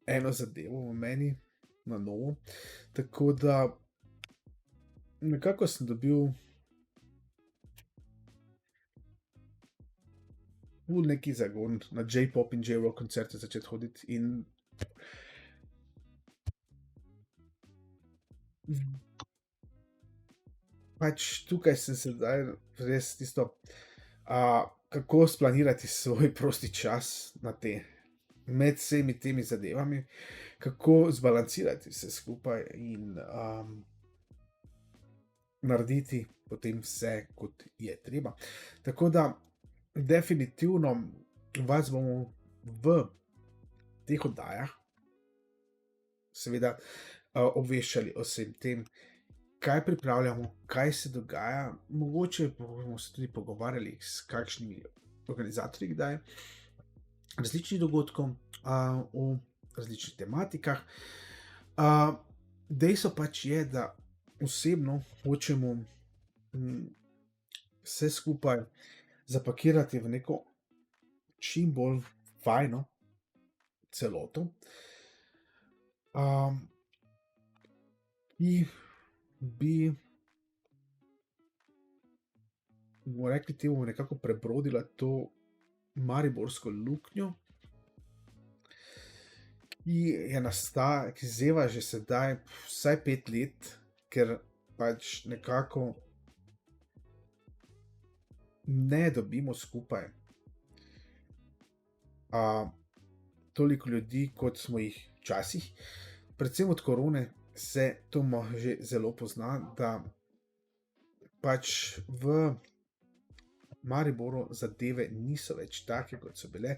eno zadevo v meni na novo, tako da nekako sem dobil ful neki zagon na J-pop in J-rock koncerte začeti hoditi in pač tukaj sem sedaj res tisto, kako splanirati svoj prosti čas na te med vsemi temi zadevami, kako zbalansirati vse skupaj in, narediti potem vse, kot je treba. Tako da definitivno vas bomo v teh oddajah seveda, obveščali o vsem tem, kaj pripravljamo, kaj se dogaja. Mogoče bomo se tudi pogovarjali s kakšnimi organizatorji kdaj različnih dogodkov, o različnih tematikah. Dejstvo pač je, da osebno hočemo, vse skupaj zapakirati v neko čim bolj fajno celoto, ki bi, bomo rekli temu, nekako prebrodila to mariborsko luknjo, ki je ki zeva že sedaj vsaj 5 let, ker pač nekako ne dobimo skupaj, toliko ljudi, kot smo jih včasih. Predvsem od korone se to že zelo pozna, da pač v Mariboru zadeve niso več take, kot so bile,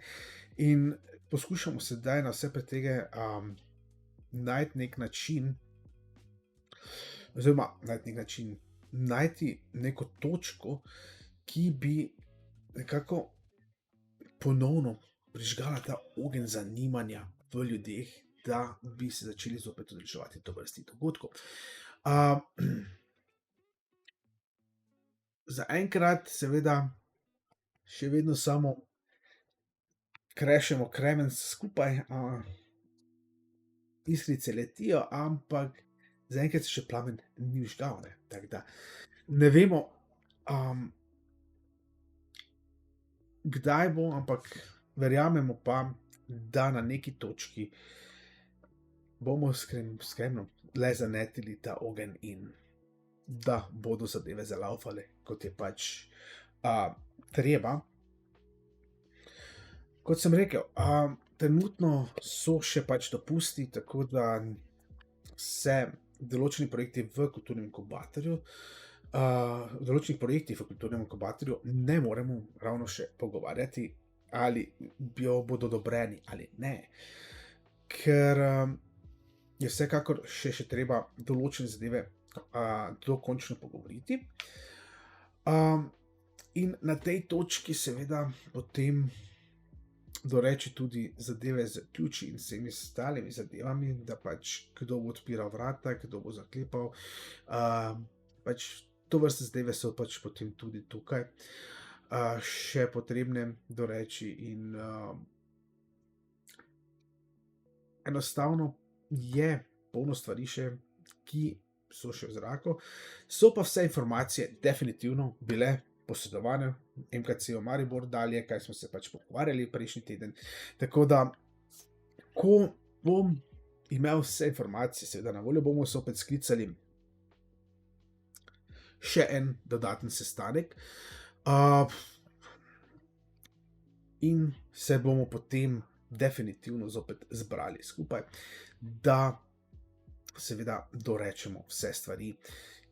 in poskušamo sedaj na vse pretege, najti neki način oziroma najti neko točko, ki bi nekako ponovno prižgala ta ogenj zanimanja v ljudeh, da bi se začeli zopet udeleževati tovrstnih dogodkov. Zaenkrat seveda še vedno samo krešemo kremen skupaj, iskrice letijo, ampak zaenkrat se še plamen ni vžgal, ne, tako da ne vemo, kdaj bo, ampak verjamemo pa, da na neki točki bomo skrivno le zanetili ta ogenj in da bodo zadeve zalavfale, kot je pač, treba. Kot sem rekel, trenutno so še pač dopusti, tako da se določeni projekti v kulturnem inkubatorju, določenih projektih v kulturnem inkubatorju ne moremo ravno še pogovarjati, ali bodo odobreni ali ne. Ker, je vsekakor še treba določene zadeve, dokončno pogovoriti. In na tej točki seveda potem doreči tudi zadeve z ključi in vsemi ostalimi zadevami, da pač kdo bo odpiral vrata, kdo bo zaklepal. Pač tovrstne zadeve so pač potem tudi tukaj, še potrebne doreči in, enostavno je polno stvari še, ki so še v zraku. So pa vse informacije definitivno bile posredovane MKC-ju Maribor dalje, kaj smo se pač pogovarjali prejšnji teden. Tako da, ko bom imel vse informacije seveda na voljo, bomo zopet sklicali še en dodaten sestanek, in se bomo potem definitivno zopet zbrali skupaj, da seveda dorečemo vse stvari,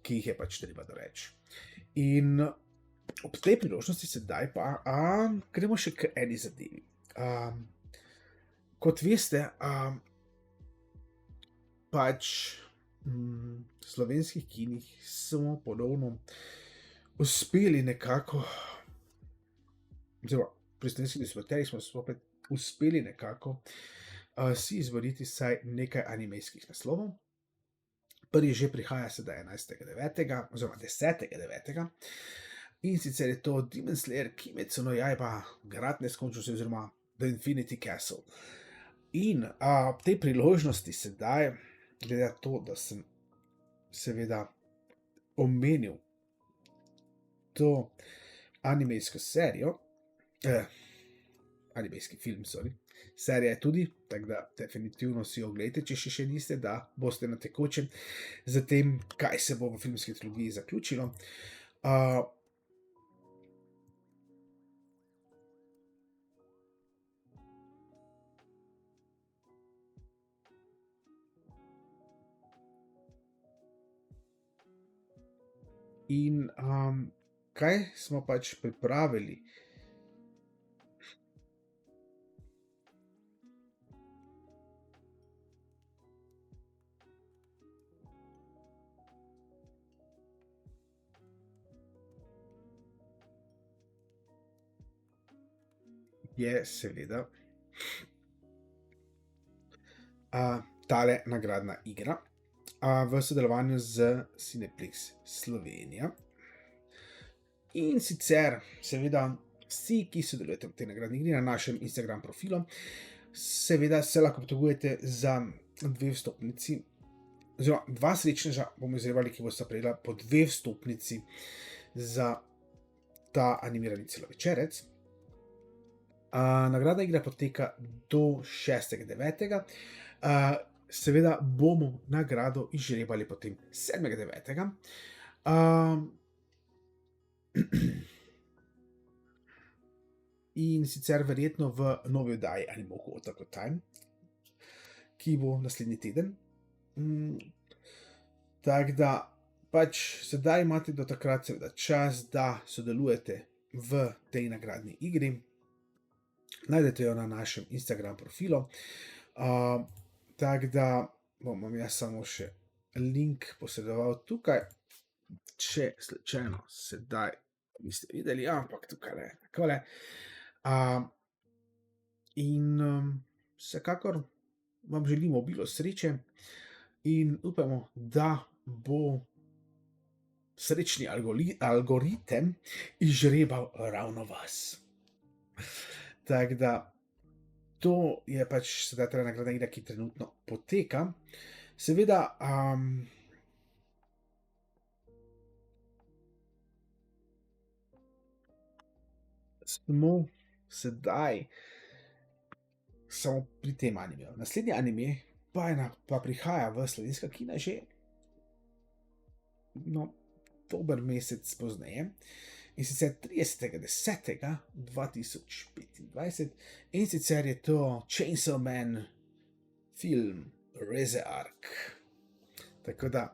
ki jih je pač treba doreči. In ob tej priložnosti sedaj pa, gremo še k eni zadevi. Kot veste, pač, v slovenskih kinih smo ponovno uspeli nekako oziroma pri Slovenskih distributerjih smo spet uspeli nekako, si izboriti vsaj nekaj animejskih naslovov. Prvi že prihaja sedaj 11.9. oziroma 10.9. In sicer je to Demon Slayer Kimetsu no Yaiba Grad neskončnosti oziroma The Infinity Castle. In, ob tej priložnosti sedaj, glede na to, da sem seveda omenil to animejsko serijo, animejski film, sorry. Serija je tudi, tako da definitivno si jo oglejte, če še niste, da boste na tekočem za tem, kaj se bo v filmski trilogiji zaključilo. Uh, in kaj smo pač pripravili? Je seveda tale nagradna igra v sodelovanju z Cineplex Slovenija. In sicer, seveda, vsi, ki sodelujete v tej nagradni igri na našem Instagram profilu, seveda se lahko potegujete za 2 vstopnici, oziroma 2 srečneža bomo izbrali, ki bosta prejela po 2 vstopnici za ta animirani celovečerec. Nagradna igra poteka do 6.9. Seveda bomo nagrado izžrebali potem 7.9. In sicer verjetno v novi oddaji Animoku Otaku Time, ki bo naslednji teden. Tako da pač sedaj imate do takrat seveda čas, da sodelujete v tej nagradni igri. Najdete jo na našem Instagram profilu. Tako da bom vam jaz samo še link posredoval tukaj, če slučajno sedaj niste videli, ampak tukaj takole. In vsekakor vam želimo obilo sreče in upamo, da bo srečni algoritem izžrebal ravno vas. Tako da to je pač sedaj ta nagradna igra, ki trenutno poteka. Seveda smo sedaj samo pri tem animeju. Naslednji anime pa prihaja v slovenska kina že dober mesec pozneje. In sicer 30.10.2025, in sicer je to Chainsaw Man film RZARK. Tako da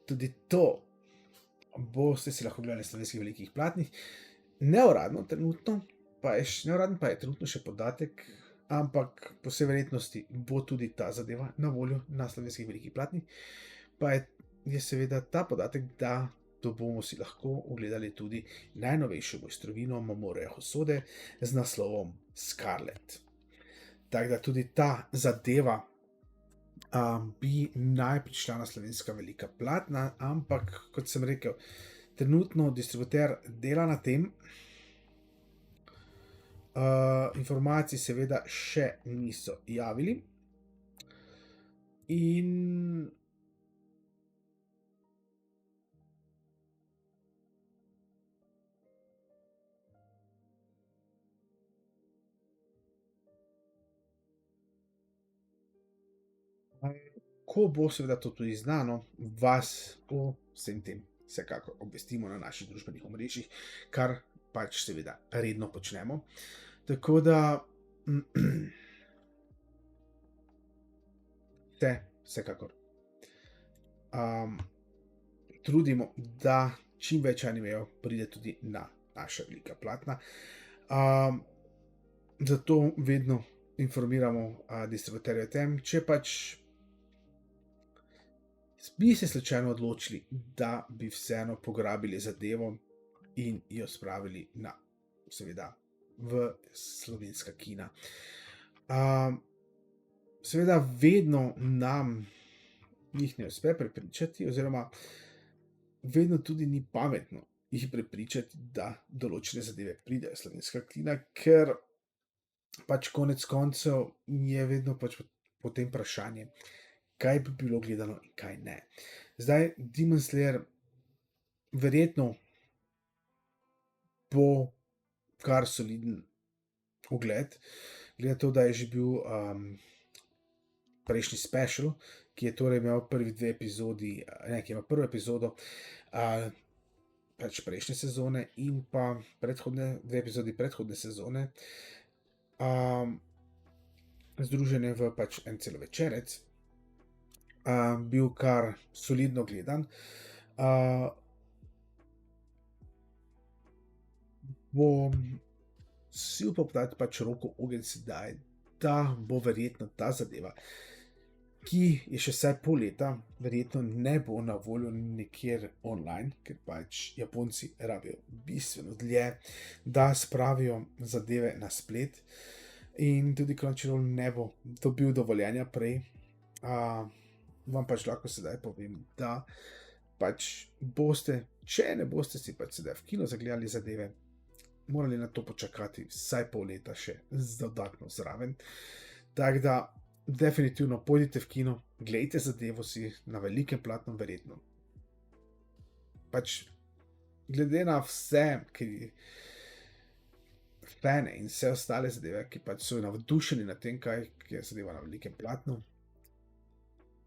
tudi to boste si lahko gledali na slovenskih velikih platnih. Neuradno trenutno, neuradno pa je trenutno še podatek, ampak po vsej verjetnosti bo tudi ta zadeva na voljo na slovenskih velikih platnih, pa je seveda ta podatek, da to bomo si lahko ogledali tudi najnovejšo mojstrovino Mamoruja Hosode z naslovom Scarlet. Tako da tudi ta zadeva bi naj prišla na slovenska velika platna, ampak kot sem rekel, trenutno distributer dela na tem. Informacij seveda še niso javili. In ko bo seveda to tudi znano, vas o vsem tem vsekakor obvestimo na naših družbenih omrežjih, kar pač seveda redno počnemo. Tako da se vsekakor trudimo, da čim več animejev pride tudi na naša velika platna. Zato vedno informiramo distributerje o tem, če pač bi se slučajno odločili, da bi vseeno pograbili zadevo in jo spravili seveda v slovenska kina. Seveda vedno nam jih ne uspe prepričati, oziroma vedno tudi ni pametno jih prepričati, da določene zadeve pridejo v slovenska kina, ker pač konec koncev je vedno pač potem vprašanje, kaj bi bilo gledano in kaj ne. Zdaj, Demon Slayer verjetno bo kar soliden ogled, glede na to, da je že bil prejšnji special, ki je torej imel prvi dve epizodi, ne, ki ima prvo epizodo pač prejšnje sezone in pa dve epizodi predhodne sezone, združene v pač en celovečerec, bil kar solidno gledan. Bom si upal dati pač roko v ogenj sedaj, da bo verjetno ta zadeva, ki je še vsaj pol leta, verjetno ne bo na voljo nikjer online, ker pač Japonci rabijo bistveno dlje, da spravijo zadeve na splet. In tudi Crunchyroll ne bo dobil dovoljenja prej. Vam pač lahko sedaj povem, da pač boste, če ne boste si pač sedaj v kino zagledali zadeve, morali na to počakati vsaj pol leta še z dodatno zraven. Tako da definitivno pojdite v kino, glejte zadevo si na velikem platnu, verjetno. Pač glede na vse, fane in vse ostale zadeve, ki pač so navdušeni nad tem, kaj je zadeva na velikem platnu,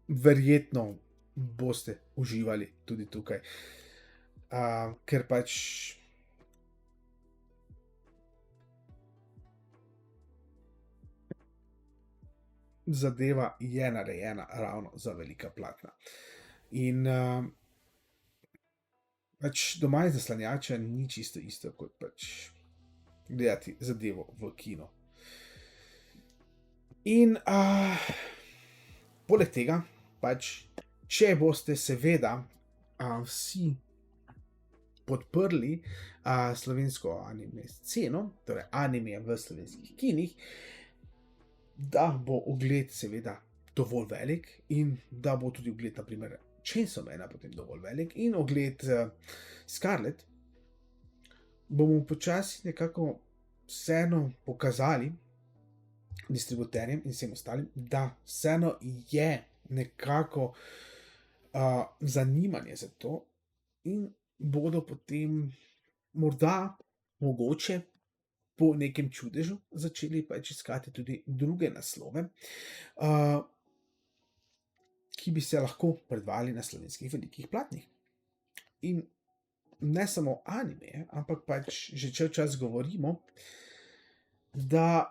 verjetno boste uživali tudi tukaj. Ker pač zadeva je narejena ravno za velika platna. In pač doma iz naslanjača ni čisto isto, kot pač gledati zadevo v kino. In poleg tega, pač, če boste seveda vsi podprli slovensko anime sceno, torej anime v slovenskih kinih, da bo ogled seveda dovolj velik in da bo tudi ogled, na primer, Chainsaw Mana potem dovolj velik in ogled Scarlet, bomo počasi nekako vseeno pokazali distributerjem in vsem ostalim, da vseeno je nekako zanimanje za to in bodo potem morda, mogoče, po nekem čudežu začeli pač iskati tudi druge naslove, ki bi se lahko predvajali na slovenskih velikih platnih. In ne samo anime, ampak pač že cel čas govorimo, da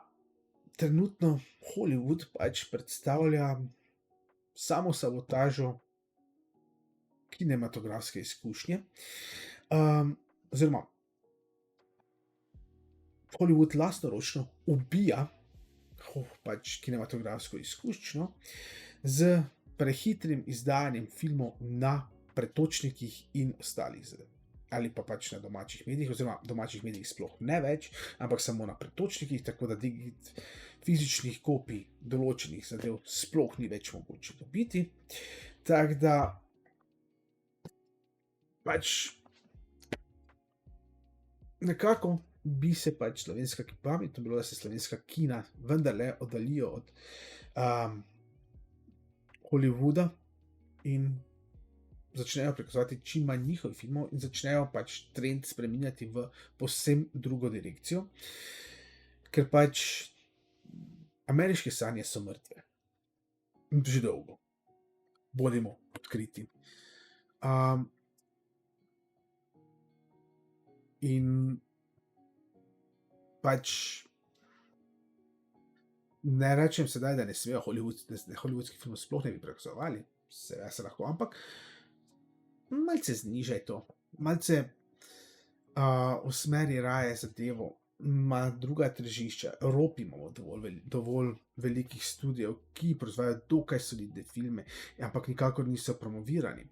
trenutno Hollywood pač predstavlja samo sabotažo kinematografske izkušnje, oziroma Hollywood lastnoročno ubija pač kinematografsko izkušnjo z prehitrim izdajanjem filmov na pretočnikih in ostalih, ali pa pač na domačih medijih, oziroma domačih medijih sploh ne več, ampak samo na pretočnikih, tako da fizičnih kopij določenih zadev sploh ni več mogoče dobiti. Tako da pač nekako bi se pač slovenska pametno bilo, da se slovenska kina vendarle oddaljijo od Hollywooda in začnejo prikazovati čim manj njihovih filmov in začnejo pač trend spreminjati v povsem drugo direkcijo, ker pač ameriške sanje so mrtve. Že dolgo. Bodimo odkriti. In pač ne rečem sedaj, da ne smejo hollywoodski film sploh ne bi prikazovali, se lahko, ampak malce znižaj to, malce usmeri raje zadevo, ima druga tržišča. V Evropi imamo dovolj velikih studiev, ki proizvajajo dokaj solidne filme, ampak nikakor niso promovirani.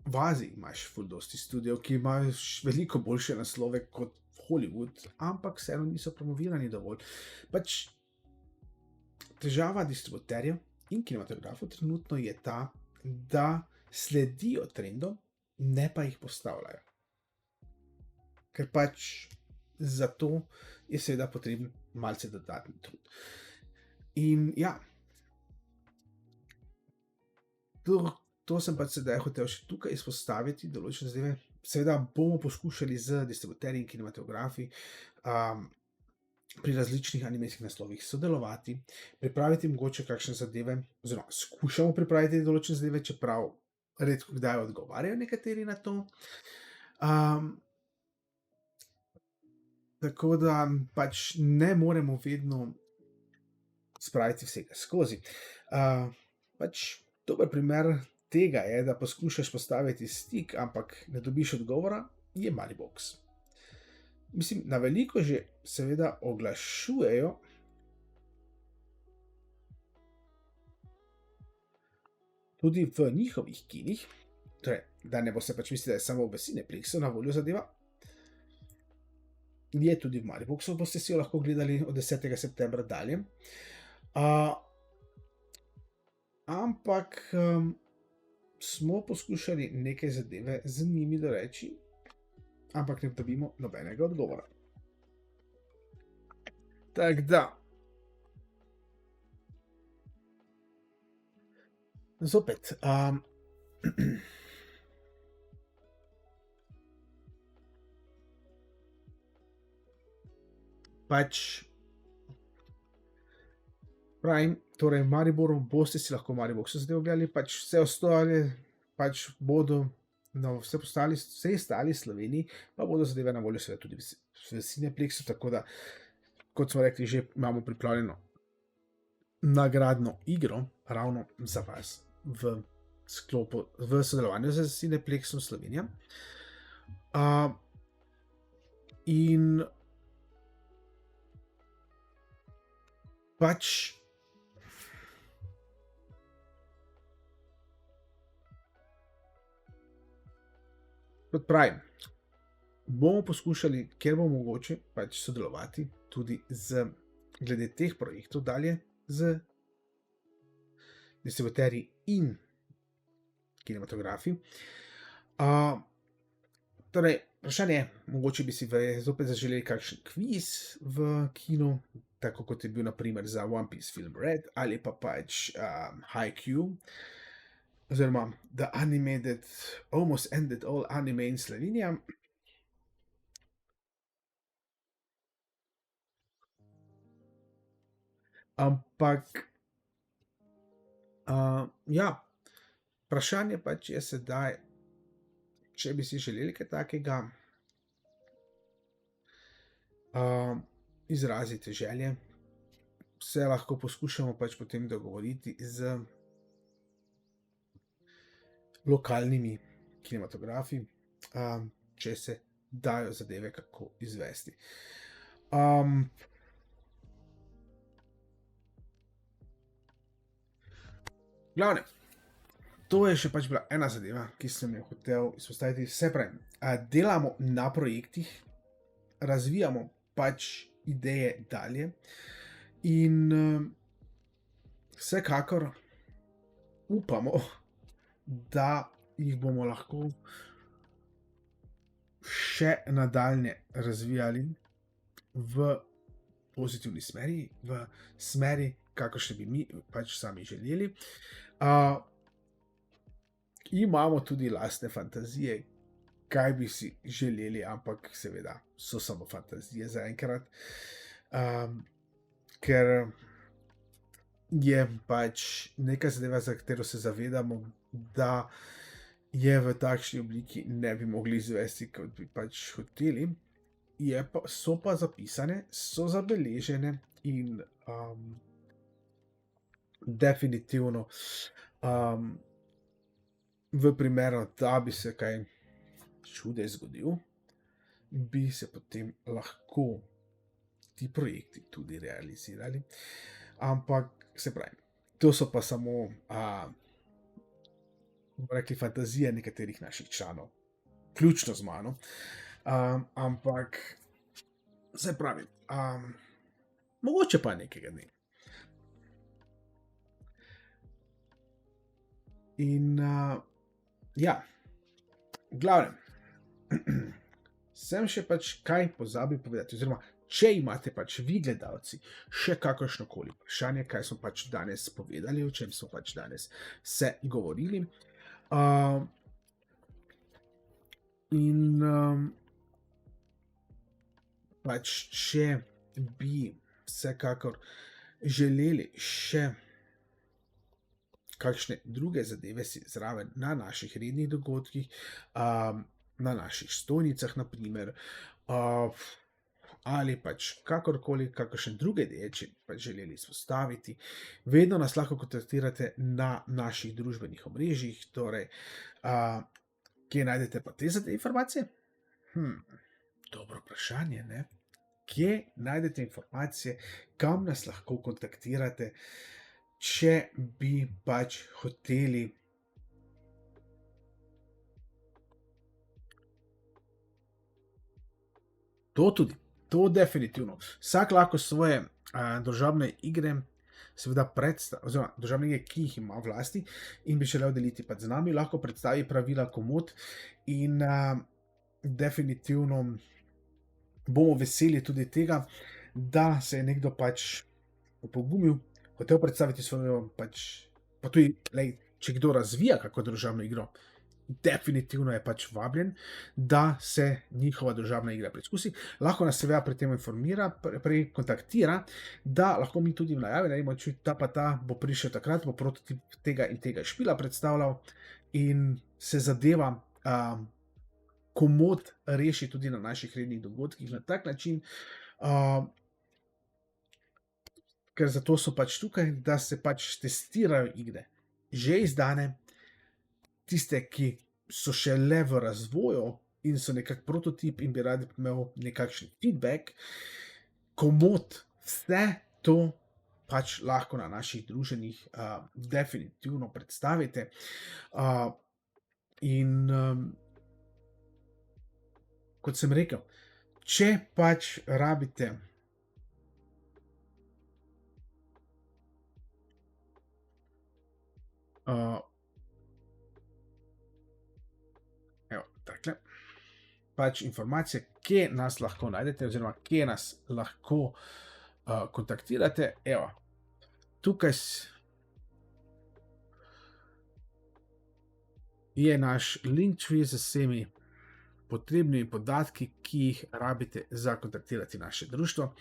V Aziji imaš ful dosti studiev, ki imajo veliko boljše naslove kot Hollywood, ampak vseeno niso promovirani dovolj. Pač težava distributerjev in kinematografov trenutno je ta, da sledijo trendom, ne pa jih postavljajo. Ker pač zato je seveda potreben malce dodatni trud. In ja, to sem pač sedaj hotel še tukaj izpostaviti, določene zadeve. seveda bomo poskušali z distributerji in kinematografi, pri različnih animejskih naslovih sodelovati, pripraviti mogoče kakšne zadeve, oziroma skušamo pripraviti določene zadeve, čeprav redko kdaj odgovarjajo nekateri na to. Tako da pač ne moremo vedno spraviti vsega skozi. Pač dober primer tega je, da poskušaš postaviti stik, ampak ne dobiš odgovora, je Moneybox. Mislim, na veliko že seveda oglašujejo tudi v njihovih kinih, torej, da ne boste pač mislili, da je samo v Cineplexu na voljo zadeva. Je tudi v Moneyboxu, boste si jo lahko gledali od 10. septembra dalje. Ampak smo poskušali neke zadeve z njimi doreči, ampak ne dobimo nobenega odgovora. Tako da, zopet, pač pravim, torej v Mariboru boste si lahko v Mariboxu zadevo gledali, pač vse ostale pač bodo na vsej ostali Sloveniji, pa bodo zadeve na voljo seveda tudi v Cineplexu, tako da, kot smo rekli, že imamo pripravljeno nagradno igro ravno za vas v sodelovanju z Cineplexom Slovenija. In pač kot pravim, bomo poskušali, kjer bo mogoče, pač sodelovati tudi glede teh projektov dalje z distributerji in kinematografi. Torej, vprašanje je, mogoče bi si zopet zaželeli kakšen kviz v kinu, tako kot je bil na primer za One Piece Film Red, ali pa pač Haikyuu, oziroma The Anime That Almost Ended All Anime in Slovenija. Ampak, ja, vprašanje pač je sedaj, če bi si želeli kaj takega, izrazite želje, se lahko poskušamo pač potem dogovoriti z lokalnimi kinematografi, če se dajo zadeve kako izvesti. Glavne, to je še pač bila ena zadeva, ki sem jo hotel izpostaviti. Se pravi, delamo na projektih, razvijamo pač ideje dalje in vsekakor upamo, da jih bomo lahko še nadaljnje razvijali v pozitivni smeri, v smeri, kakršne bi mi pač sami želeli. Imamo tudi lastne fantazije, kaj bi si želeli, ampak seveda so samo fantazije zaenkrat, ker je pač neka zadeva, za katero se zavedamo, da je v takšni obliki ne bi mogli izvesti, kot bi pač hoteli, so pa zapisane, so zabeležene in definitivno v primeru, da bi se kaj čudež zgodil, bi se potem lahko ti projekti tudi realizirali. Ampak, se pravi, to so pa samo bomo rekli, fantazije nekaterih naših članov, vključno z mano. Ampak, se pravi, mogoče pa nekega dne. In ja, v glavnem, sem še pač kaj pozabil povedati, oziroma če imate pač vi, gledalci, še kakršnokoli vprašanje, kaj smo pač danes povedali, o čem smo pač danes se govorili, In, pač če bi vsekakor želeli še kakšne druge zadeve si zraven na naših rednih dogodkih, na naših stojnicah na primer, uh, ali pač kakorkoli, kakršne druge ideje, če bi pač želeli izpostaviti, vedno nas lahko kontaktirate na naših družbenih omrežjih, torej, uh, kje najdete pa te informacije? Hm, dobro vprašanje, ne? Kje najdete informacije, kam nas lahko kontaktirate, če bi pač hoteli to tudi, to definitivno. Vsak lahko svoje družabne igre, seveda oziroma družabne igre, ki jih ima v lasti in bi želel deliti pač z nami, lahko predstavi pravila komot in definitivno bomo veseli tudi tega, da se je nekdo pač opogumil, hotel predstaviti svojo pač, pa tudi, glej, če kdo razvija kako družabno igro, definitivno je pač vabljen, da se njihova družabna igra preizkusi. Lahko nas seveda pri tem informira, kontaktira, da lahko mi tudi v najavi naredimo, če ta pa ta bo prišel takrat, bo prototip tega in tega špila predstavljal in se zadeva komot reši tudi na naših rednih dogodkih na tak način, ker zato so pač tukaj, da se pač testirajo igre, že izdane, tiste, ki so šele v razvoju in so nekak prototip in bi radi imel nekakšen feedback, komot vse to pač lahko na naših druženjih definitivno predstavite. In kot sem rekel, če pač rabite evo, takle, pač informacije, kje nas lahko najdete oziroma kje nas lahko kontaktirate, evo, tukaj je naš Linktree z vsemi potrebnimi podatki, ki jih rabite za kontaktirati naše društvo.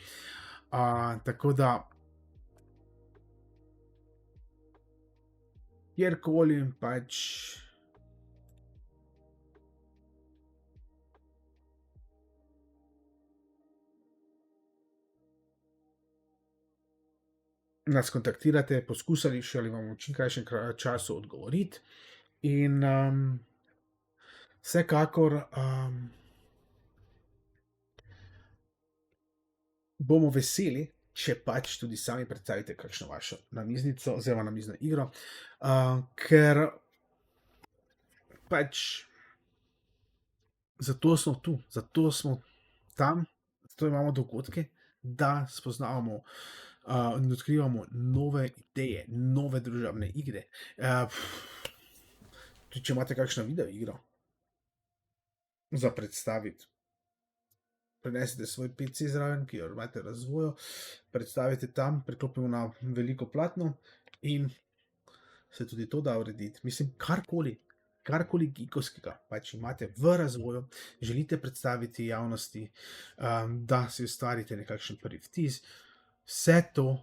Tako da kjerkoli pač nas kontaktirate, poskusili še ali vam v čim krajšem času odgovoriti. In vsekakor bomo veseli, če pač tudi sami predstavite kakšno vašo namiznico oziroma namizno igro, ker pač zato smo tu, zato smo tam, zato imamo dogodke, da spoznavamo in odkrivamo nove ideje, nove družabne igre. Tudi če imate kakšno video igro za predstaviti, prinesite svoj PC zraven, ki jo imate v razvoju, predstavite tam, priklopimo na veliko platno in se tudi to da urediti. Mislim, karkoli geekovskega pač imate v razvoju, želite predstaviti javnosti, da si ustvarite nekakšen prvi vtis, vse to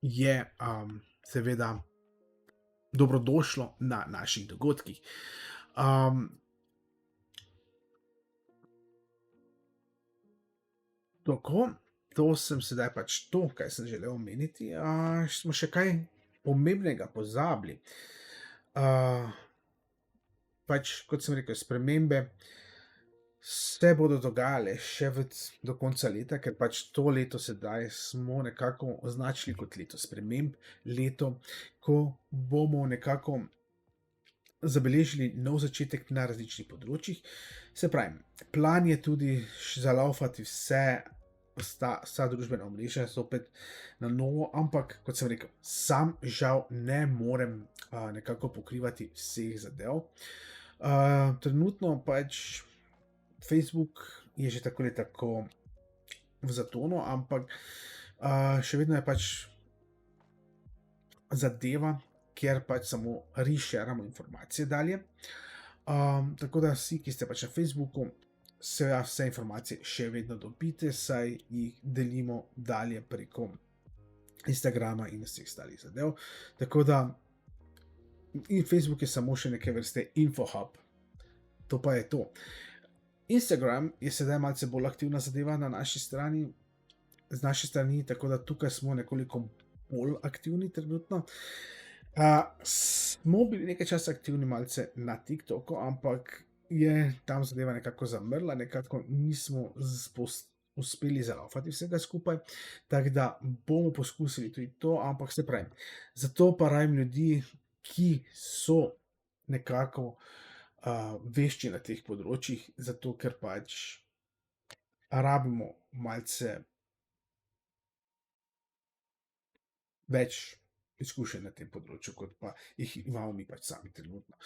je seveda dobrodošlo na naših dogodkih. Tako, to sem sedaj pač to, kaj sem želel omeniti. Smo še kaj pomembnega pozabili. Pač, kot sem rekel, spremembe se bodo dogajale še do konca leta, ker pač to leto sedaj smo nekako označili kot leto sprememb, leto, ko bomo nekako zabeležili nov začetek na različnih področjih. Se pravi, plan je tudi zalaufati vsa družbena omrežja zopet na novo, ampak, kot sem rekel, sam žal ne morem nekako pokrivati vseh zadev. Trenutno pač Facebook je že tako ali tako v zatonu, ampak še vedno je pač zadeva, kjer pač samo resharamo informacije dalje. Tako da vsi, ki ste pač na Facebooku, seveda vse informacije še vedno dobite, saj jih delimo dalje preko Instagrama in vseh ostalih zadev. Tako da in Facebook je samo še neke vrste infohub. To pa je to. Instagram je sedaj malce bolj aktivna zadeva na naši strani, z naše strani, tako da tukaj smo nekoliko bolj aktivni trenutno. Smo bili nekaj časa aktivni malce na TikToku, ampak je tam zadeva nekako zamrla, nekako nismo uspeli zalaufati vsega skupaj, tako da bomo poskusili tudi to, ampak se pravi, zato pa rabim ljudi, ki so nekako vešči na teh področjih, zato ker pač rabimo malce več izkušenj na tem področju, kot pa jih imamo mi pač sami trenutno.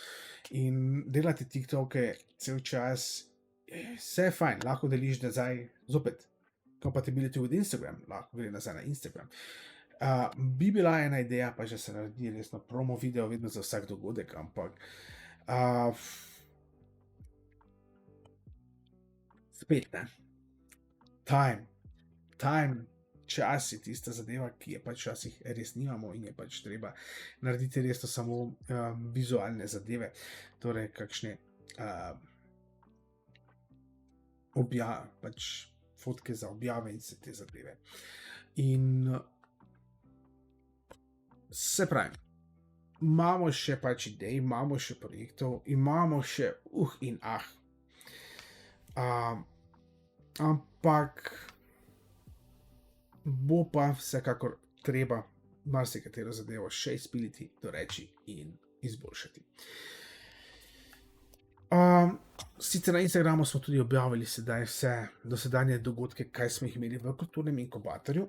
In delati TikToke cel čas, vse je fajn, lahko deliš nazaj, zopet, compatibility with Instagram, lahko gre nazaj na Instagram. Bi bila ena ideja, pa že se naredi resno promo video vedno za vsak dogodek, ampak spet ne. Time, čas je tista zadeva, ki je pač včasih res nimamo in je pač treba narediti res to samo vizualne zadeve, torej kakšne pač fotke za objave in vse te zadeve. In se pravi, imamo še pač idej, imamo še projektov, imamo še in ampak bo pa vsekakor treba marsikatero zadevo še izpiliti, doreči in izboljšati. Sicer na Instagramu smo tudi objavili sedaj vse dosedanje dogodke, kaj smo jih imeli v kulturnem inkubatorju.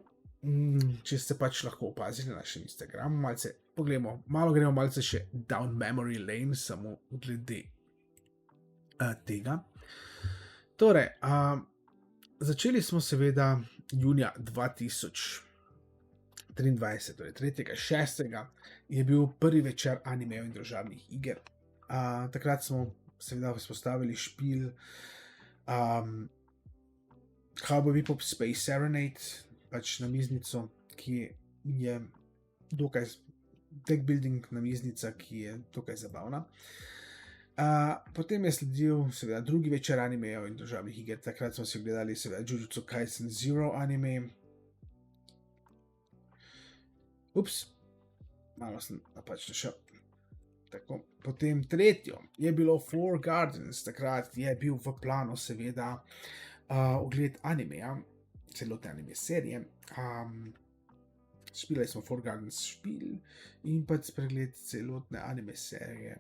Če ste pač lahko opazili na našem Instagramu, malce pogledamo, malo gremo malce še down memory lane, samo glede tega. Torej, začeli smo seveda junija 2023, torej 3.6. je bil prvi večer animejev in družabnih iger. Takrat smo seveda vzpostavili špil Cowboy Bebop Space Serenade, pač namiznico, ki je dokaj deck building namiznica, ki je dokaj zabavna. Potem je sledil seveda drugi večer animejev in družabnih iger. Takrat smo si gledali seveda Jujutsu Kaisen Zero anime. Malo sem napačno šel. Tako. Potem tretjo je bilo Four Gardens. Takrat je bil v planu seveda ogled animeja, celotne anime serije. Špilali smo Four Gardens špil in pač pregled celotne anime serije.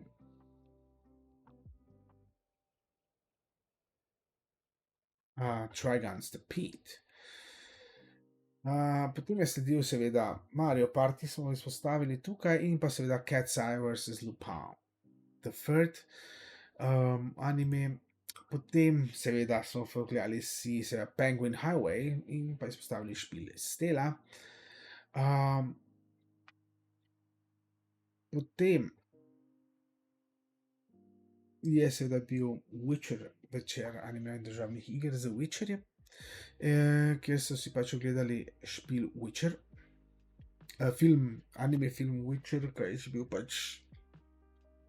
Trigun Stampede. Potem je sledil seveda Mario Party, smo izpostavili tukaj, in pa seveda Cat's Eye vs. Lupin the Third anime. Potem seveda smo pogledali si seveda Penguin Highway in pa izpostavili špil Stella. Potem je seveda bil Witcher večer animejev in družabnih iger z Witcherjem, kjer so si pač ogledali špil Witcher. Anime film Witcher, kaj je bil pač,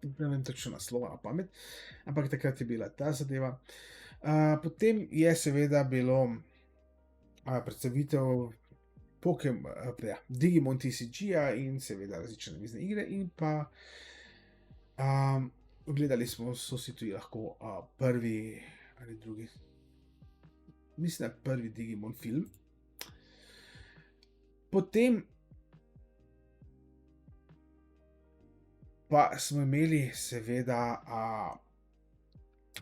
ne vem točno naslova na pamet, ampak takrat je bila ta zadeva. Potem je seveda bilo predstavitev Digimon TCG-ja in seveda različne namizne igre in pa gledali smo si tudi lahko prvi ali drugi, mislim, da prvi Digimon film. Potem pa smo imeli seveda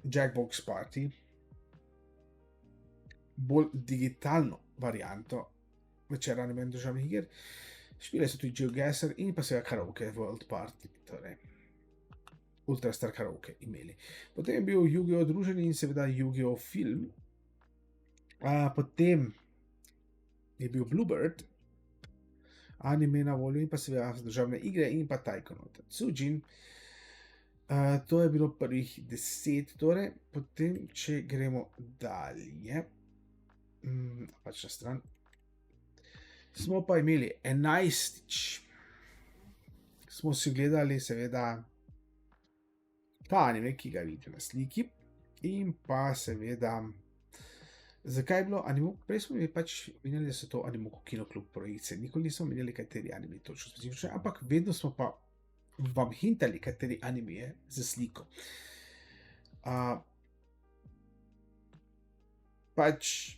Jackbox Party, bolj digitalno varianto večera anime in družabnih iger. Špile so tudi GeoGuessr in pa seveda Karaoke World Party, torej Ultra Star Karaoke imeli. Potem je bil Yu-Gi-Oh! Druženje in seveda Yu-Gi-Oh! Film. Potem je bil Bluebird anime na voljo in pa seveda družabne igre in pa Taiko no Tatsujin. To je bilo prvih 10, torej potem, če gremo dalje, pač na stran, smo pa imeli 11. Smo si gledali seveda ta anime, ki ga vidite na sliki, in pa seveda, zakaj je bilo anime, prej smo pač menili, da so to Animoku Kinoklub projekcije, nikoli nismo menili, kateri anime točno specifično, ampak vedno smo pa vam hintali, kateri anime je za sliko. Pač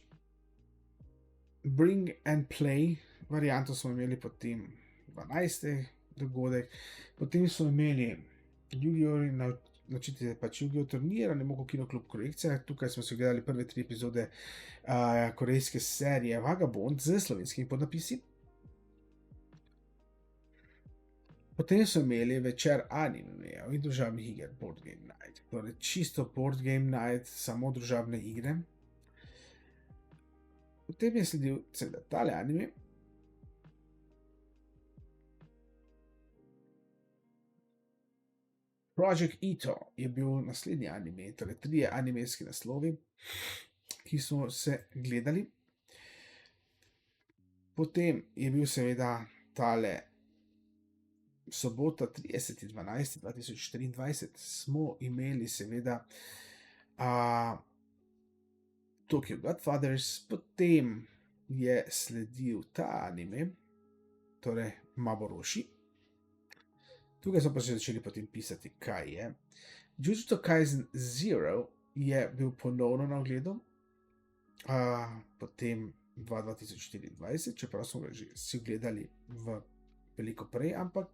Bring and Play varianto smo imeli potem 12. dogodek, potem smo imeli Yu-Gi-Oh! Načitite pač Yu-Gi-Oh! Turnir, Animoku Kinoklub projekcija, tukaj smo si gledali prve 3 epizode korejske serije Vagabond z slovenskimi podnapisi. Potem so imeli večer animejev in družabnih iger Board Game Night. Torej čisto Board Game Night, samo družabne igre. Potem je sledil seveda tale anime. Project Ito je bil naslednji anime, torej 3 animejski naslovi, ki smo se gledali. Potem je bil seveda tale sobota 30.12.2023 smo imeli seveda Tokyo Godfathers, potem je sledil ta anime, torej Maboroshi. Tukaj smo pa že začeli potem pisati, kaj je. Jujutsu Kaisen Zero je bil ponovno na ogledu, potem 2024, čeprav smo ga že si gledali veliko prej, ampak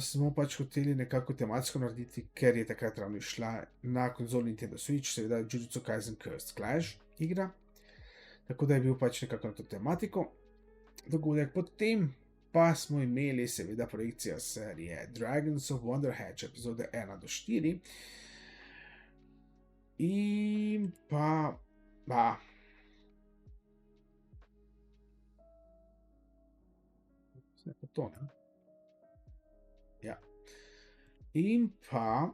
smo pač hoteli nekako tematsko narediti, ker je takrat ravno išla na konzoli Nintendo Switch, seveda Jujutsu Kaisen Cursed Clash igra, tako da je bil pač nekako na to tematiko dogodek. Potem pa smo imeli seveda projekcija serije Dragons of Wonder Hatch epizode 1-4 in pa to, ne? Ja. In pa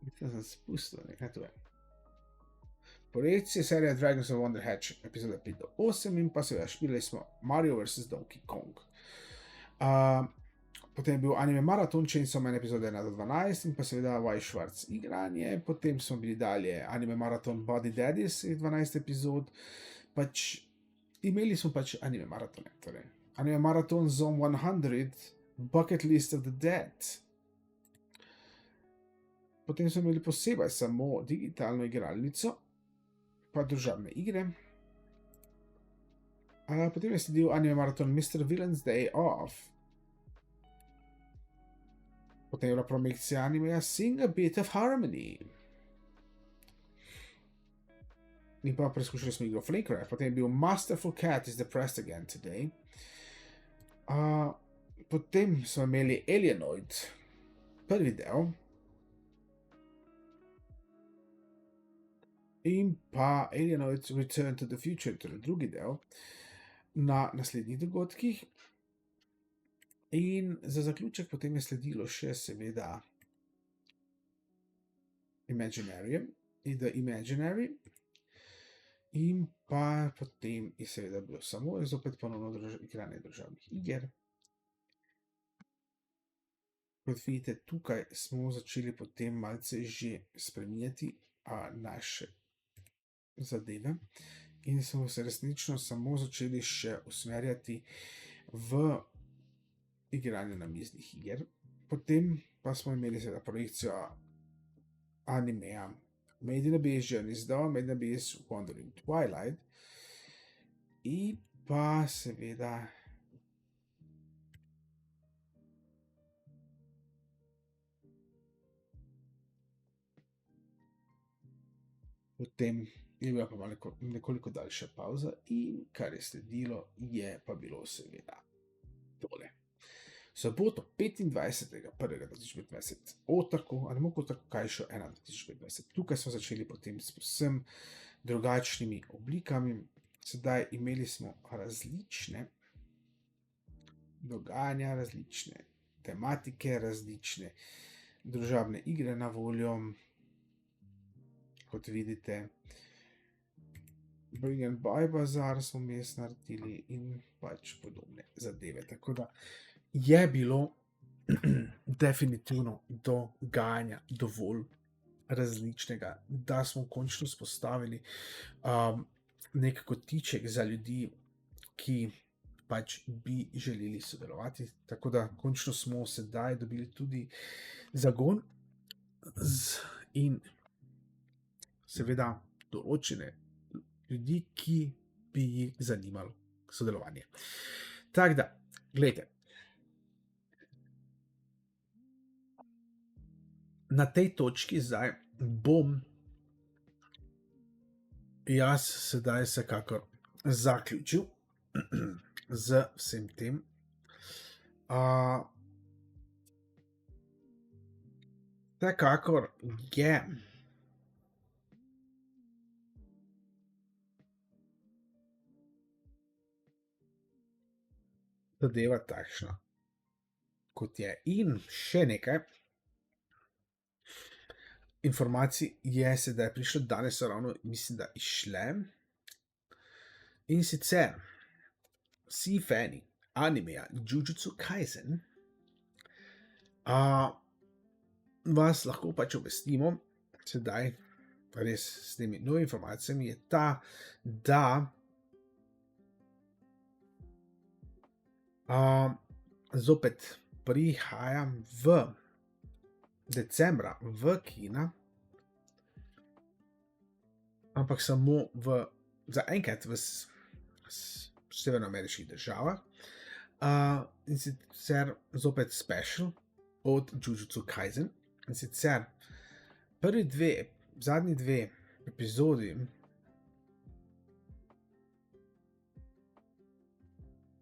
mislim, da sem spustil nekaj tu je. Projekcija serija Dragons of Wonder Hatch epizode 5-8 in pa seveda špilili smo Mario vs. Donkey Kong. Potem je bil anime Marathon Chainsaw Man epizode 1-12 in pa seveda Weiss Schwarz igranje. Potem smo bili dalje anime Marathon Body Daddies 12 epizod. Pač imeli smo pač anime maratone. Torej anime Marathon Zone 100 Bucket List of the Dead. Potem smo imeli posebej samo digitalno igralnico pa družabne igre. Potem je sledil anime Marathon Mr. Villain's Day Off. Potem je bila projekcija animeja Sing a Bit of Harmony. In pa preizkušali smo igro Flakecraft. Potem je bil Masterful Cat is Depressed Again Today. Potem smo imeli Alienoid, prvi del. In pa Alienoid Return to the Future, torej drugi del, na naslednjih dogodkih. In za zaključek potem je sledilo še seveda Imaginary in The Imaginary. In pa potem je seveda bilo samo zopet ponovno igranje družabnih iger. Kot vidite, tukaj smo začeli potem malce že spreminjati naše zadeve in smo se resnično samo začeli še usmerjati v igranje namiznih iger. Potem pa smo imeli seveda projekcijo animeja Made in Abyss, Journey's Dawn, Made in Abyss, Wandering Twilight in pa seveda potem je bila pa nekoliko daljša pauza in kar je sledilo je pa bilo seveda tole. Soboto 25.1.2025 Otaku, Animoku Otaku Kaisho 1.2025. Tukaj smo začeli potem s povsem drugačnimi oblikami. Sedaj imeli smo različne dogajanja, različne tematike, različne družabne igre na voljo, kot vidite. Bring and Buy Bazaar smo vmes naredili in pač podobne zadeve. Tako da je bilo definitivno dogajanja dovolj različnega, da smo končno spostavili nek kotiček za ljudi, ki pač bi želeli sodelovati. Tako da končno smo sedaj dobili tudi zagon in seveda določene ljudi, ki bi jih zanimalo sodelovanje. Tako da, gledajte, na tej točki zdaj bom jaz sedaj vsekakor zaključil z vsem tem. Vsekakor je zadeva takšna, kot je. In še nekaj informacij je sedaj prišlo, danes so ravno, mislim, da izšle. In sicer vsi fani animeja Jujutsu Kaisen vas lahko pač obvestimo sedaj res s temi novimi informacijami, je ta, da zopet prihajam v decembra v kina, ampak samo zaenkrat v severnoameriških državah, in sicer zopet special od Jujutsu Kaisen. In sicer zadnji dve epizodi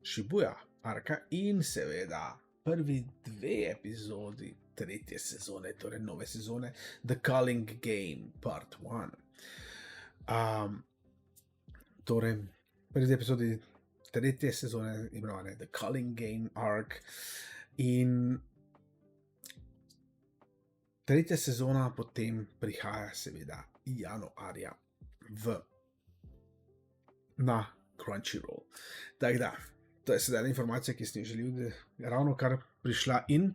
Shibuya arka in seveda prvi dve epizodi tretje sezone, torej nove sezone The Culling Game Part 1. Torej, prvi dve epizodi tretje sezone imenovane The Culling Game Arc in tretja sezona potem prihaja seveda januarja na Crunchyroll. Tako da, to je sedaj informacija, ki sem jo želel ravno kar prišla in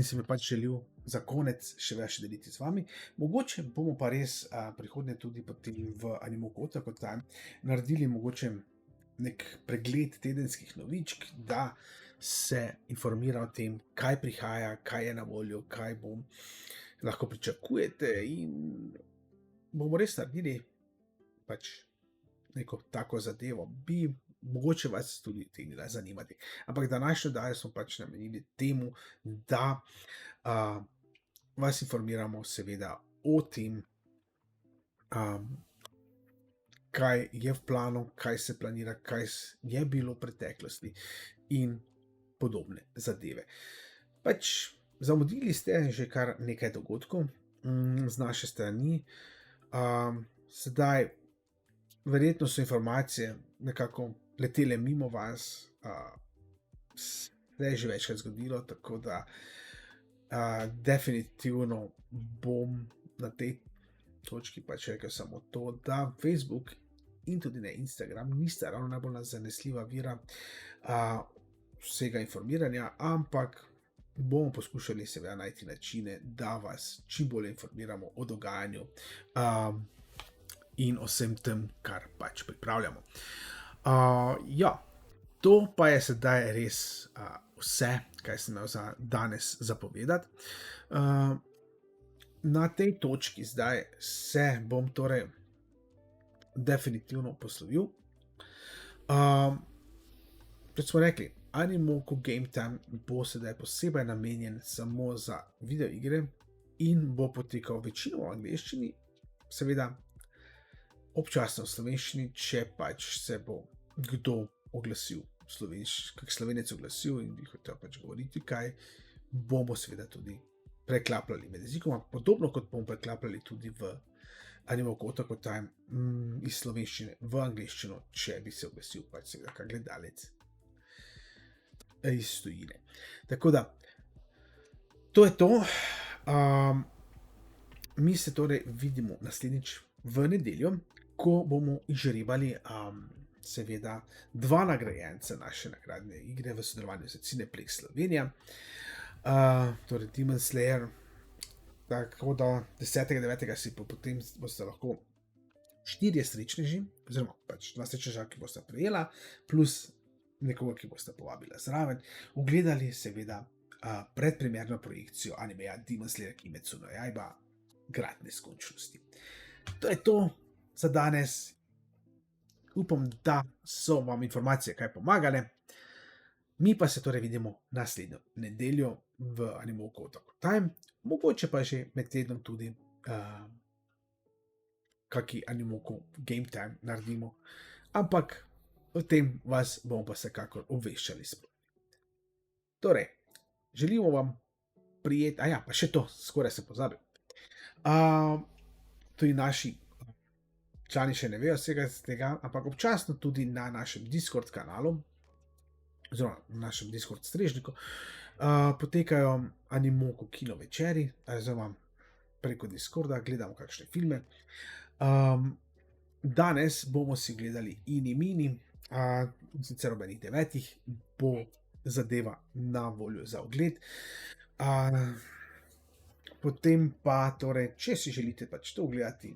sem jo pač želel za konec še več deliti z vami. Mogoče bomo pa res prihodnje tudi potem v Animokota kot tam naredili mogoče nek pregled tedenskih novičk, da se informira o tem, kaj prihaja, kaj je na voljo, kaj lahko pričakujete in bomo res naredili pač neko tako zadevo. Bi mogoče vas tudi tegnila zanimati. Ampak današnjo dajo smo pač namenili temu, da vas informiramo seveda o tem, kaj je v planu, kaj se planira, kaj je bilo v preteklosti in podobne zadeve. Pač zamudili ste že kar nekaj dogodkov z naše strani. Sedaj verjetno so informacije nekako letele mimo vas, se je že večkrat zgodilo, tako da definitivno bom na tej točki pač rekel samo to, da Facebook in tudi ne Instagram nista ravno najbolj zanesljiva vira vsega informiranja, ampak bomo poskušali seveda najti načine, da vas čim bolje informiramo o dogajanju in o vsem tem, kar pač pripravljamo. Ja, to pa je sedaj res vse, kaj sem imel za danes zapovedati. Na tej točki zdaj se bom torej definitivno poslovil. Kot smo rekli, Animoku Game Time bo sedaj posebej namenjen samo za videoigre in bo potekal večino v angleščini, seveda občasno v slovenščini, če pač se bo kdo oglasil, kak Slovenec oglasil in bi hotel pač govoriti kaj, bomo seveda tudi preklapljali med jezikoma, podobno kot bomo preklapljali tudi v Animal Kotak Time iz slovenščine v angleščino, če bi se oglasil pač seveda kak gledalec iz tujine. Tako da, to je to. Mi se torej vidimo naslednjič v nedeljo, ko bomo izžrebali seveda dva nagrajenca naše nagradne igre v sodelovanju z Cineplex Slovenija. Torej Demon Slayer. Tako da 10.9. si potem boste lahko 4 srečneži, oziroma pač 2 srečneža, ki boste prejela, plus nekoga, ki boste povabila zraven, ogledali seveda predpremierno projekcijo animeja Demon Slayer Kimetsu no Yaiba, Grad neskončnosti. To je to za danes. Upam, da so vam informacije kaj pomagale. Mi pa se torej vidimo naslednjo nedeljo v Animal Kotak Time, mogoče pa že med tednom tudi kaki Animal Game Time naredimo, ampak o tem vas bomo pa vsekakor obveščali sproti. Torej, želimo vam pa še to, skoraj sem pozabil. Tudi naši člani še ne vejo vsega tega, ampak občasno tudi na našem Discord kanalu, oziroma na našem Discord strežniku, potekajo Animoku kino večeri, oziroma preko Discorda gledamo kakšne filme. Danes bomo si gledali Ini Mini, sicer ob 9. bo zadeva na voljo za ogled. Potem pa, torej, če si želite pač to ogledati,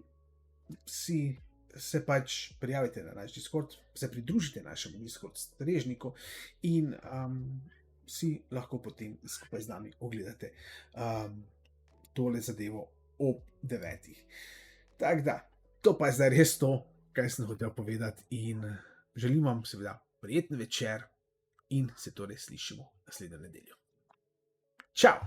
se pač prijavite na naš Discord, se pridružite našemu Discord strežniku in si lahko potem skupaj z nami ogledate tole zadevo ob 9. Tako da, to pa je zdaj res to, kaj sem hotel povedati, in želim vam seveda prijeten večer in se torej slišimo naslednjo nedeljo. Čau!